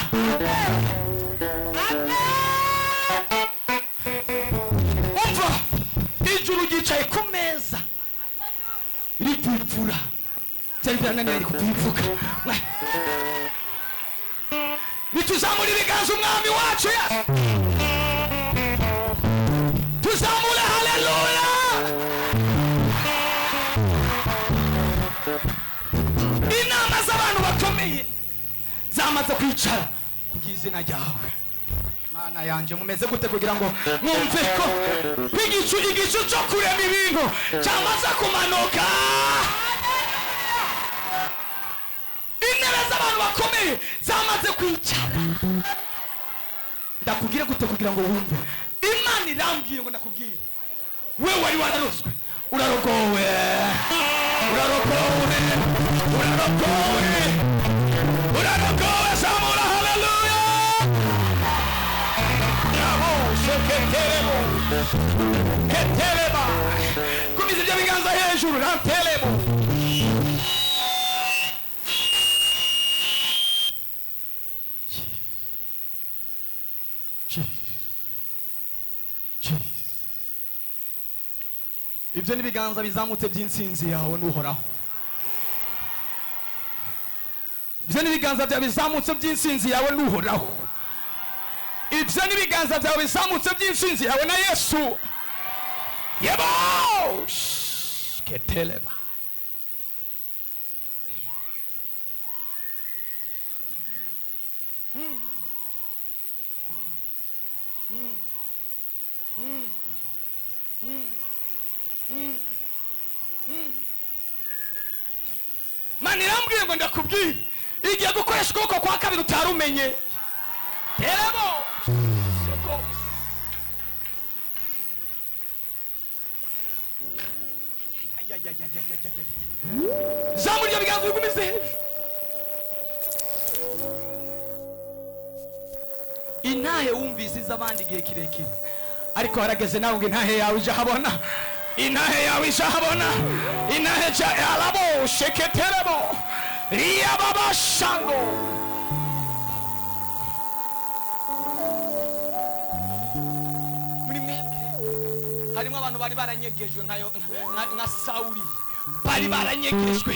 umva ijuru ryicaye ku meza ripfupfura cyari byananiye ari kupfuka. Nituzamura ibiganza umwami wacu Yesu, tuzamura haleluya. Inama z'abantu bakomeye zamaze kwicara kugizina ryawe. Mana yanje mumeze gute kugira ngo mwumve ko igicu cyo kurema ibintu cyamaze kumanuka. Intebe z'abantu bakomeye zamaze kwicara. Ndakubwire gute kugira ngo wumve? Imana irambwiye ngo ndakubwire wewe wari wararoswe urarogowe, urarogowe, urarogowe, urarogowe. Zamura haleluya. Bravo, sheketeremo, ketereba. Kumiza ibyo biganza hejuru, ranteremo. Ibyo ni biganza bizamutse by'intsinzi yawe n'uhoraho. Ibyo ni biganza byawe bizamutse by'intsinzi yawe n'uhoraho. Ibyo ni biganza byawe bizamutse by'intsinzi yawe na Yesu. Yebo! Keteleba. Mani irambwiye ngo ndakubwire igiye gukoresha ukuboko kwa kabiri utarumenye. Teremo. Zamuri biganza bigumize hejuru. intahe wumvise iz'abandi igihe kirekire, ariko harageze nawe ngo intahe yawe ije ahabona, intahe yawe ije ahabona, intahe ja arabo sheketerebo riyababashando. muri mwebwe harimo abantu bari baranyegejwe nka Sawuli, bari baranyegejwe.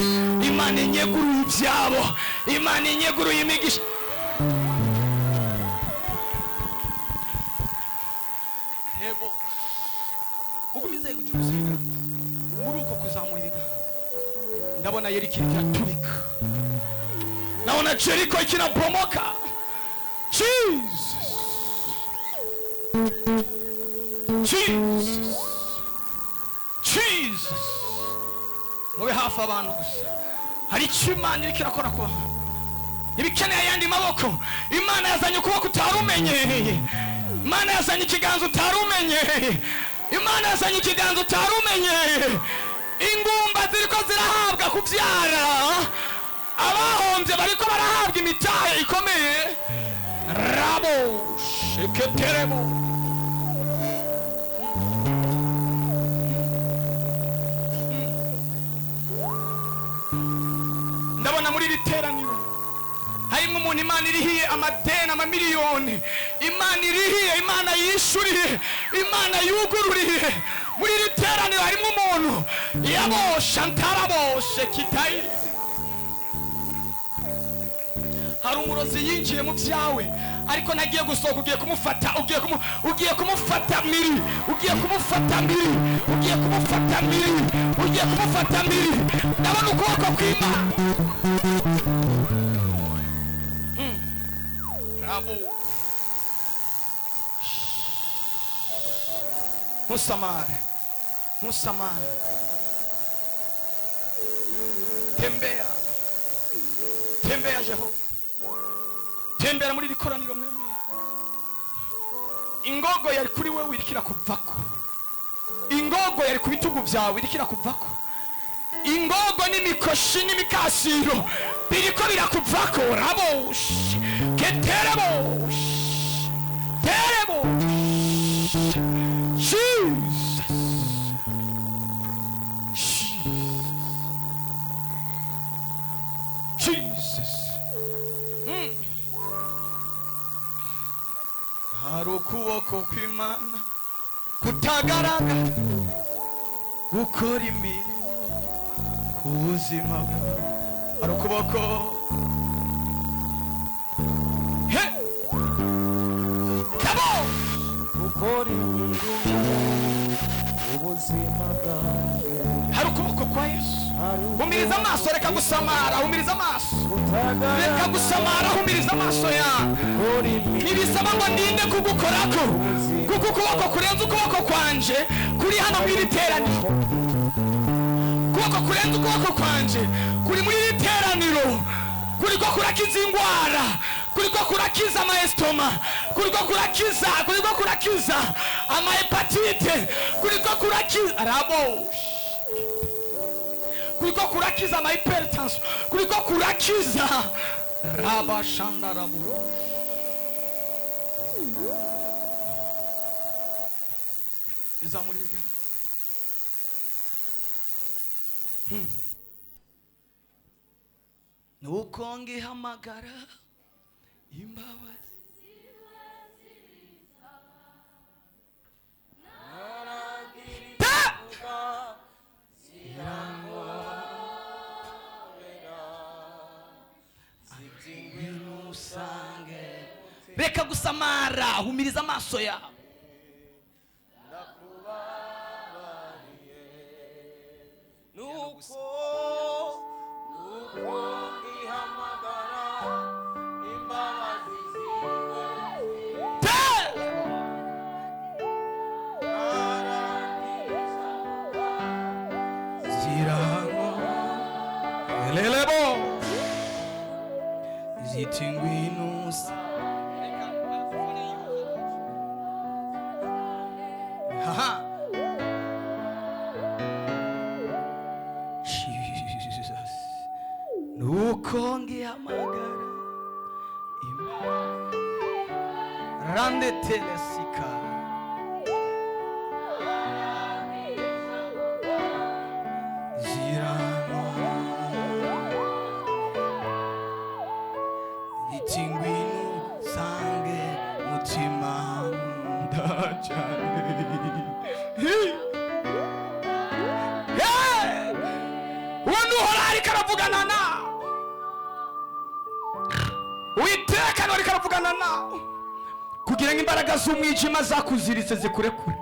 Imana inyeguruye ibyabo, Imana inyeguruye imigisha. Hebo mugumize kugira umusirikare muri uko kuzamura ibiganza. Ndabona Yeriko iraturika, ndabona Jeriko ikirabomoka. Jesus, Jesus, Jesus. Mube hafi abantu gusa, hari icyo Imana iriko irakora ku bantu. Ibikeneye ayandi maboko, Imana yazanye ukuboko utarumenyeye, Imana yazanye ikiganza utarumenyeye, Imana yazanye ikiganza utarumenyeye. Ingumba ziriko zirahabwa kubyara, abahombye bariko barahabwa imitahe ikomeye. Rabo sheketerebo. Ndabona muri biteraniro harimo umuntu Imana irihiye amadeni amamiliyoni, Imana irihiye, Imana yishuriye, Imana yugururiye. Muri biteraniro harimo umuntu yabosha ntaraboshe kitayi. Hari umurozi yinjiye mu byawe, ariko nagiye gusohoka. Ugiye kumufata, ugiye kumufata miri, ugiye kumufata miri, ugiye kumufata miri, ugiye kumufata miri. Ndabona ukuboko kw'Imana. Rabo musamare, musamare. Tembea, tembea Jehova, tembera muri rikoraniro mwemwe. Ingogo yari kuri wewe irikira kuvako, ingogo yari ku bitugu byawe irikira kuvako, ingogo n'imikoshi n'imikasiro biriko birakuvako. Rabosh keterebosh terebosh. Jesus, Jesus. Hari ukuboko kw'Imana kutagaragara gukora imirimo ku buzima bwawe. Hari ukuboko kabo gukora imirimo ubuzima bwawe. hari ukuboko kwa Yesu. Humiriza amaso, reka gusamara, humiriza amaso, reka gusamara, humiriza amaso yawe. Ntibisaba ngo ndinde kugukorako, kuko ukuboko kurenze ukuboko kwanje kuri hano muri iri teraniro. Ukuboko kurenze ukuboko kwanje kuri muri iri teraniro, kuriko kurakiza ingwara, kuriko kurakiza amaestoma, kuriko kurakiza amahepatite, kuriko kurakiza arabo, kuriko kurakiza amahypertension, kuriko kurakiza rabashandarabu. Izamuri biga. Nuko ngihamagara imbabazi. Reka gusamara, humiriza amaso yawe. Nuko ihamagara imbabazi zirango elelebo zitingwinusa. Haha. Jesus. Nuko ngihamagara rande telesika zirano itingwinu sange mutima ndachane umuntu uhora ariko aravugana nawe Uwiteka ariko aravugana nawe kugira ngo imbaraga z'umwijima zakuziritse zikurekure,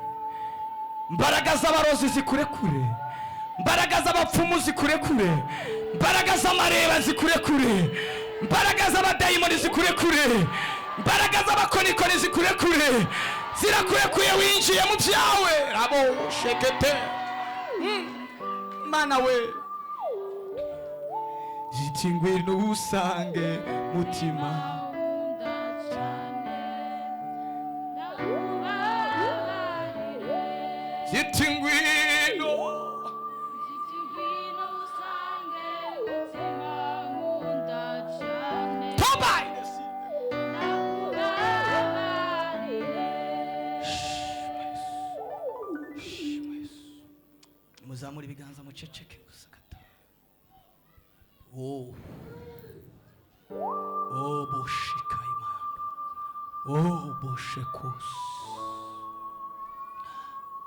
imbaraga z'abarozi zikurekure, imbaraga z'abapfumu zikurekure, imbaraga z'amareba zikurekure, imbaraga z'abadayimoni zikurekure, imbaraga z'abakonikoni zikurekure, zirakurekuye winjiye mu byawe abo shekete mana we ziti ngwino usange mutima ziti ngwino toba muzamura ibiganza muceceke gusa gato. Oh boshika imana, oh boshekus.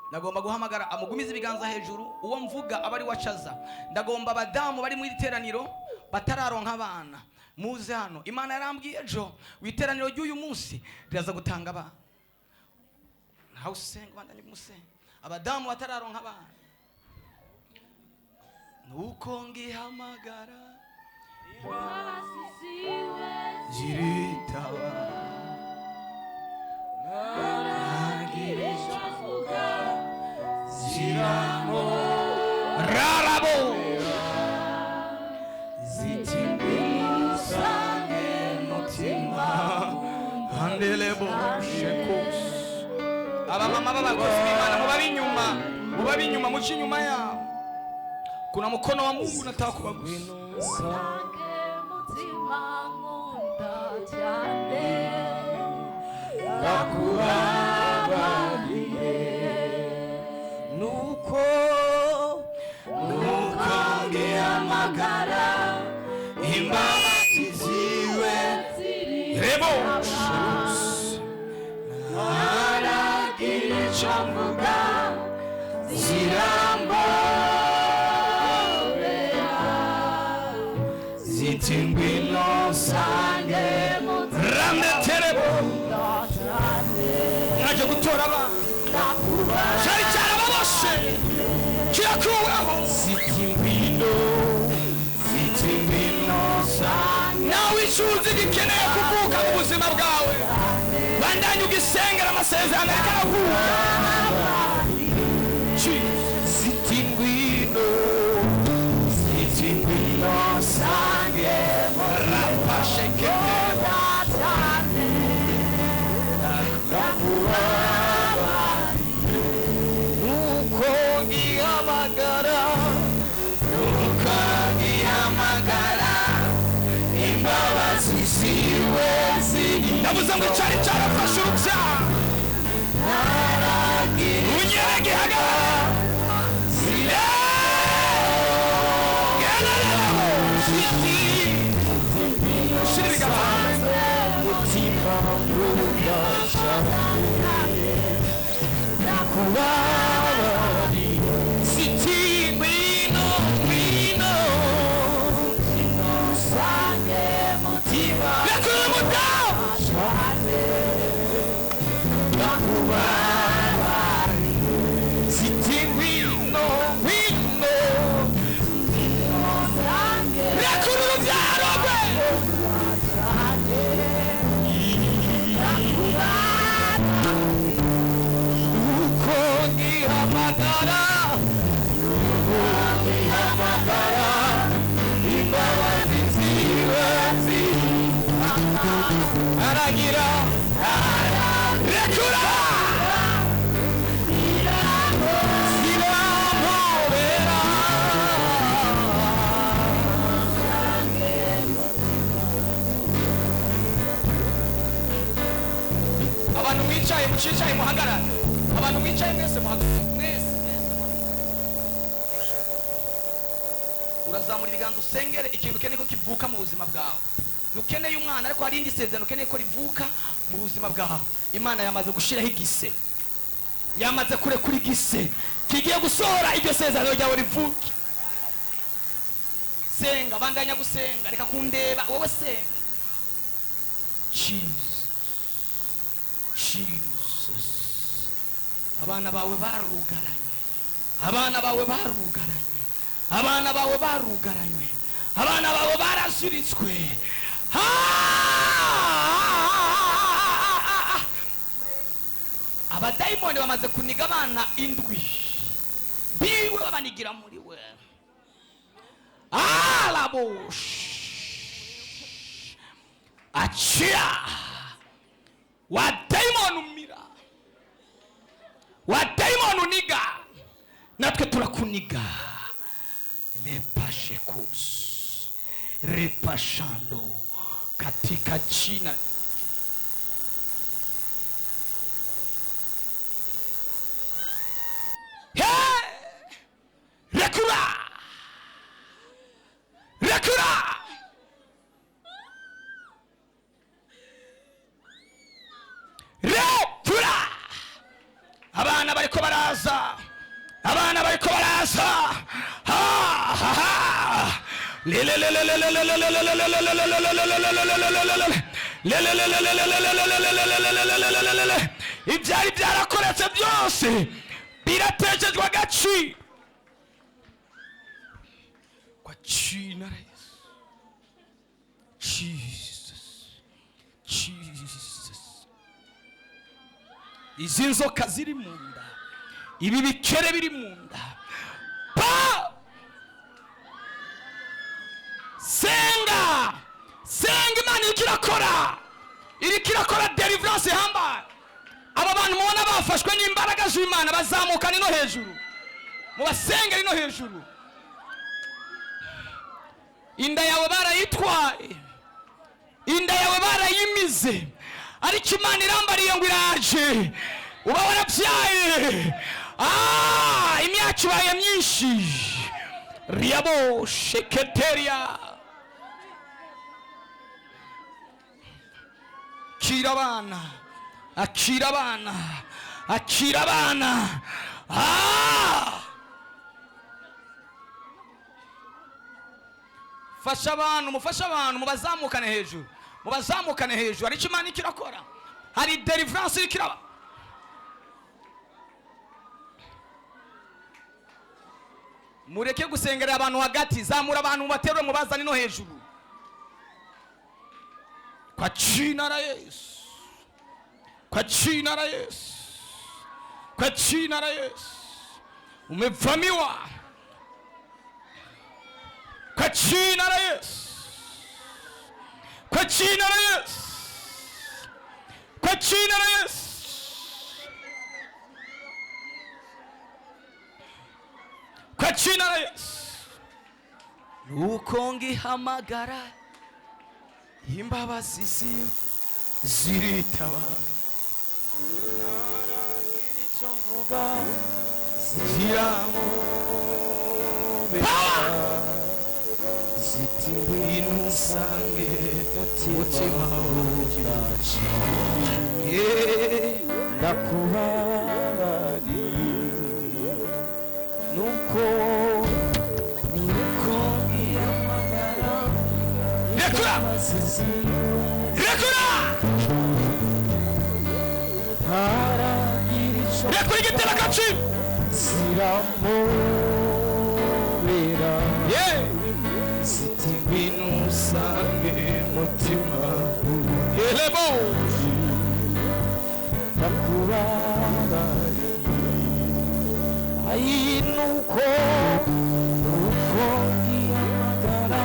Ndagomba guhamagara amugumiza ibiganza hejuru uwo mvuga abari wacaza. Ndagomba abadamu bari mu iteraniro batararonka abana muze hano. Imana yarambwiye ejo witeraniro ry'uyu munsi riraza gutanga abana. Naho usenga bandanye musenga abadamu batararonka abana. Nuko ngihamagara ziritaba nagirisha vuga ziramo rarabo zitimbisange mutima handelebo shekus. Abamama b'abakozi b'Imana mubabi inyuma muci inyuma yabo. Kuna mkono wa Mungu nataka kubagusa. Nuko ngihamagara imbabazi ziwe rebo haragira icyo mvuga zitingwino sange rande terebo naje gutora abana cyari cyarababoshe kirakuweho zitingwino sange. Nawe icuzi gikeneye kuvuka mu buzima bwawe bandanye ugisengera amasezerano akaravuka. Zitingwino sange rapashekete nuko ngihamagara imbabazi ziwe ziri. Ndabuze ngo cyari cyarafashe urubyaro unyere gihagarara cicaye muhagarara, abantu mwicaye mwese muhagarara, mwese. Urazamura ibiganza usengere ikintu ukeneye ko kivuka mu buzima bwawe. Nukeneye umwana ariko hari indi sezerano ukeneye ko rivuka mu buzima bwawe. Imana yamaze gushiraho igise, yamaze kurekura igise kigiye gusohora iryo sezerano ryawe rivuke. Senga, bandanya gusenga, reka kundeba, wowe senga. Jesus, abana bawe barugaranye, abana bawe barugaranye, abana bawe barugaranye, abana bawe barazuritswe. Abadayimoni bamaze kuniga abana indwi, biwe babanigira muri we. Alabosh achia wa daimon umira, wa daimon uniga, natwe turakuniga. Lepashekus repashando katika jina. Rekura, rekura, rekura. Abana bariko baraza, abana bariko baraza. Ibyari byarakoretse byose biratejejwe agaciro kwa jina la Yesu. Jesus. Izi nzoka ziri mu nda, ibi bikere biri mu nda, senga, senga. Imana iriko irakora deliverance hambaye. Aba bantu mubona bafashwe n'imbaraga z'Imana bazamuka no hejuru, mubasengere no hejuru. Inda yawe barayitwaye, inda yawe barayimize, ariko Imana irambariye ngo iraje. Uba warabyaye, imyaka ibaye myinshi. Riabo sheketeria. Akira abana, akira abana, akira abana. Fasha abantu, mufasha abantu, mubazamukane hejuru, mubazamukane hejuru. Ariko Imana ikirakora, hari deliverance ikiraba. Mureke gusengera abantu hagati, zamura abantu mubaterwe mubazane no hejuru. Kwa jina la Yesu, kwa jina la Yesu, kwa jina la Yesu. Umevamiwa kwa jina la Yesu, kwa jina la Yesu, kwa jina la Yesu, kwa jina la Yesu. Nuko ngihamagara imbabazi ziritaba, ziti ngwino usange mutima uraje. Ndakubabariye nuko ngihamagara. Rekura, rekura, rekura igitera agaciro. Ziti ngwino usange mutima elebo. Ndakubabariye nuko ngihamagara.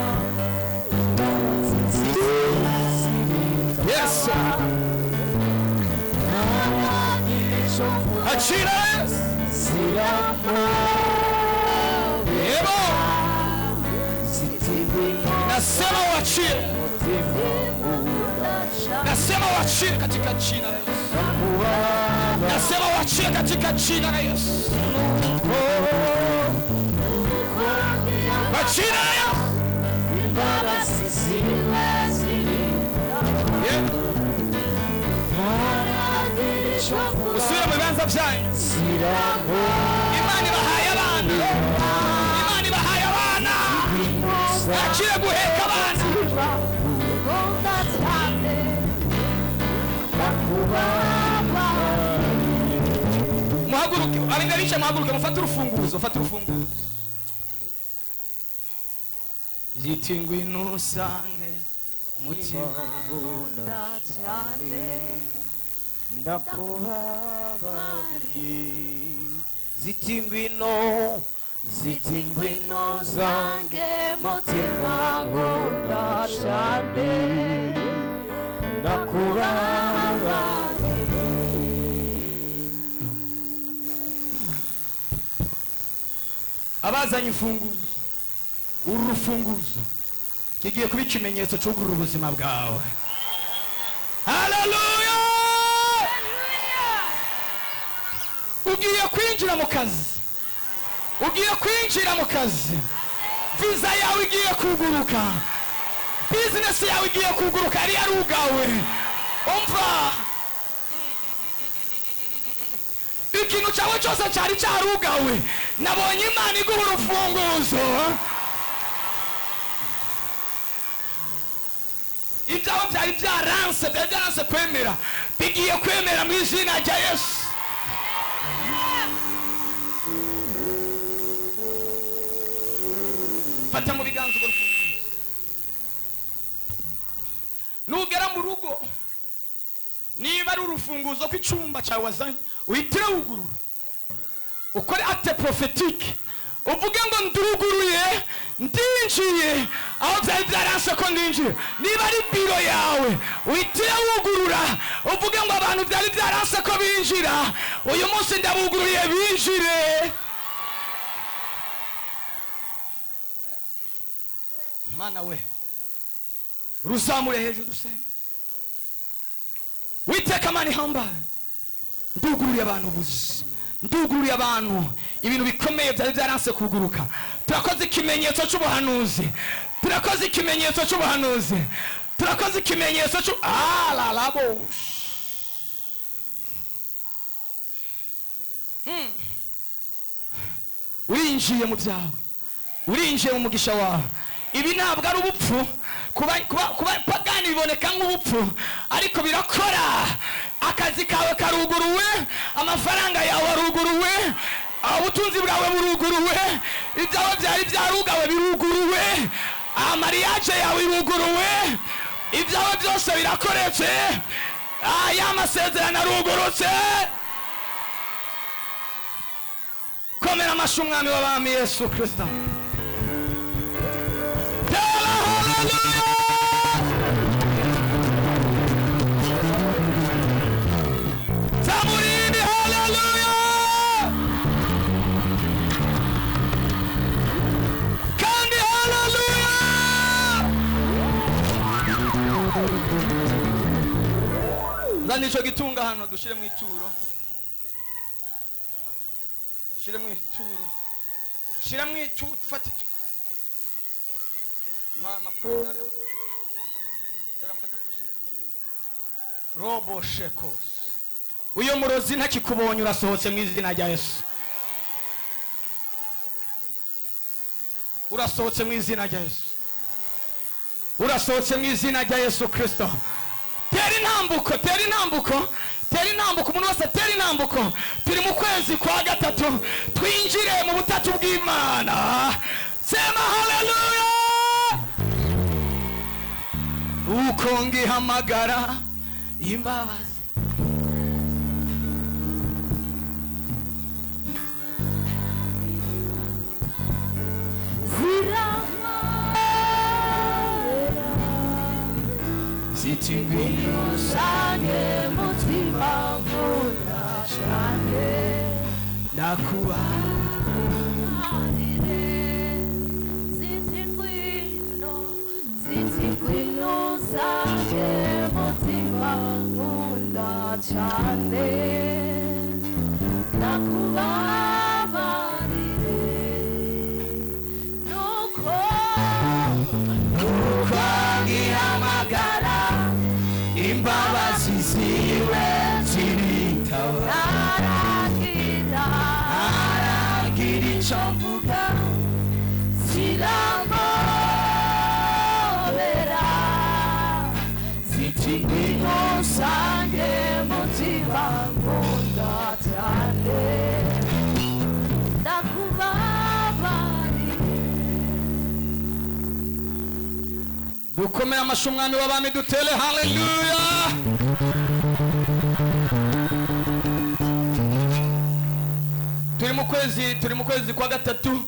Yes, achira ebo. Nasema wachie, nasema wachie katika jina la Yesu. nasema wachie katika jina la Yesu, kwa jina la Yesu. Usiwe mwenza vyanyi imani bahaye abana, imani bahaye abana, akire guheka abana. Muhaguruke, alinganisha muhaguruke, mufate urufunguzo, mufate urufunguzo. Ziti ngwino usange mutima nkunda cyane ndakubabariye ziti ngwino zange mutima nkunda cyane ndakubabariye. abazanye imfunguzo, uru rufunguzo kigiye kuba ikimenyetso cyo gurura ubuzima bwawe. Haleluya! Ugiye kwinjira mu kazi, ugiye kwinjira mu kazi, visa yawe igiye kuguruka, business yawe igiye kuguruka, yari yarugawe. Umva, ikintu cyawe cyose cyari cyarugawe, nabonye Imana iguha urufunguzo. Ibyawe byari byaranse kwemera, bigiye kwemera mu izina rya Yesu. Fata mu biganza urwo rufunguzo. Nugera mu rugo, niba ari urufunguzo kw'icyumba cyawe wazanye, uhitire wugurura, ukore acte prophétique, uvuge ngo nduguruye, ndinjiye aho byari byaranse ko ndinjira. Niba ari biro yawe, uhitire wugurura, uvuge ngo abantu byari byaranse ko binjira, uyu munsi ndabugururiye binjire. Mana we, ruzamure hejuru dusenge. Witeka Mana ihambaye, ndugururiye abantu ubuzi, ndugururiye abantu ibintu bikomeye byari byaranse kuguruka. Turakoze ikimenyetso cy'ubuhanuzi, turakoze ikimenyetso cy'ubuhanuzi, turakoze ikimenyetso cy'u alalabo. Urinjiye mu byawe, urinjiye mu mugisha wawe. Ibi ntabwo ari ubupfu, kuba pagani biboneka nk'ubupfu, ariko birakora. Akazi kawe karuguruwe, amafaranga yawe aruguruwe, ubutunzi bwawe buruguruwe, ibyawe byari byarugawe biruguruwe, amariyaje yawe iruguruwe, ibyawe byose birakoretse, ya masezerano arugurutse. Komera amashyi umwami w'abami Yesu Kristo. Zamurini, haleluya! Kandi haleluya! Zana icyo gitunga hano dushire mu ituro. Shire mu ituro. Shire mu ituro, fata icyo. Robo shekos. Uyo murozi ntakikubonye urasohotse mu izina rya Yesu. Urasohotse mu izina rya Yesu. Urasohotse mu izina rya Yesu Kristo. Tera intambuko, tera intambuko, tera intambuko, umuntu wese tera intambuko. Turi mu kwezi kwa gatatu, twinjire mu butatu bw'Imana. Sema haleluya! Uko ngihamagara imbabazi, ziti ngwino usange mutima nkunda cyane ndakubabariye. ziti ngwino usange mutima nkunda cyane icyo mvuga zirangobera ziti ngwino usange mutima nkunda cyane ndakubabariye. dukomere amashyi umwami w'abami dutere haleluya. turi mu kwezi kwa gatatu.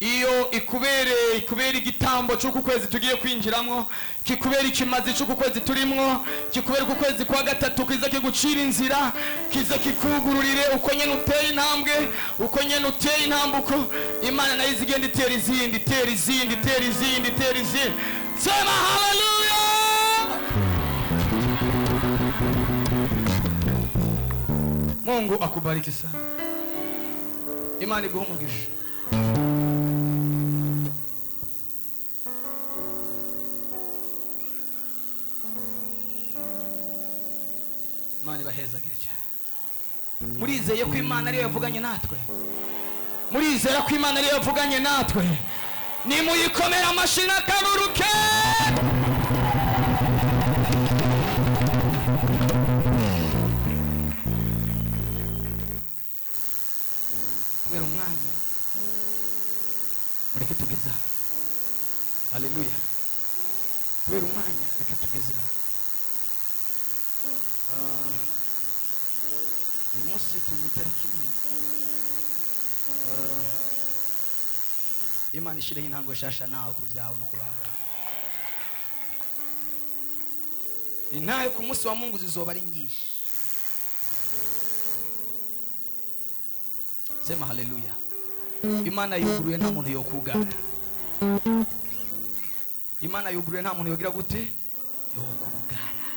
iyo ikubere igitambo cy'uku kwezi tugiye kwinjiramo, kikubera ikimazi cy'uku kwezi turimwo, kikubera ku kwezi kwa gatatu kiza kigucira inzira, kiza kikugururire uko nyene uteye intambwe, uko nyene uteye intambuko Imana nayo izigenda itera izindi. Sema haleluya. Mungu akubariki sana. Imana iguhe umugisha. Imana ibahezagire cyane. Murizeye ko Imana ariyo yavuganye natwe? Murizera ko Imana ariyo yavuganye natwe? Nimuyikomera amashyi n'akaburuke. Kubera umwanya mureke tugeze aha. Haleluya. Kubera umwanya reka tugeze aha. uyu munsi turi mu itariki imwe. Imana ishireho intango shasha nawe ku byawe no ku bawe. Intayo ku munsi wa Mungu zizoba ari nyinshi. Sema haleluya. Imana yuguruye nta muntu yokugara. Imana yuguruye nta muntu yogira gute yokugara.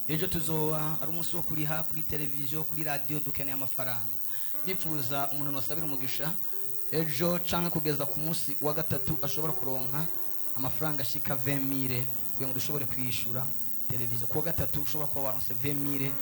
Ejo tuzoba ari umunsi wo kuriha kuri televiziyo, kuri radio, dukeneye amafaranga. Ndifuza umuntu nosabira umugisha ejo canke kugeza ku munsi wa gatatu ashobora kuronka amafaranga ashika 20,000 kugira ngo dushobore kwishura televiziyo. Ku wa gatatu ushobora kuba waronse 20,000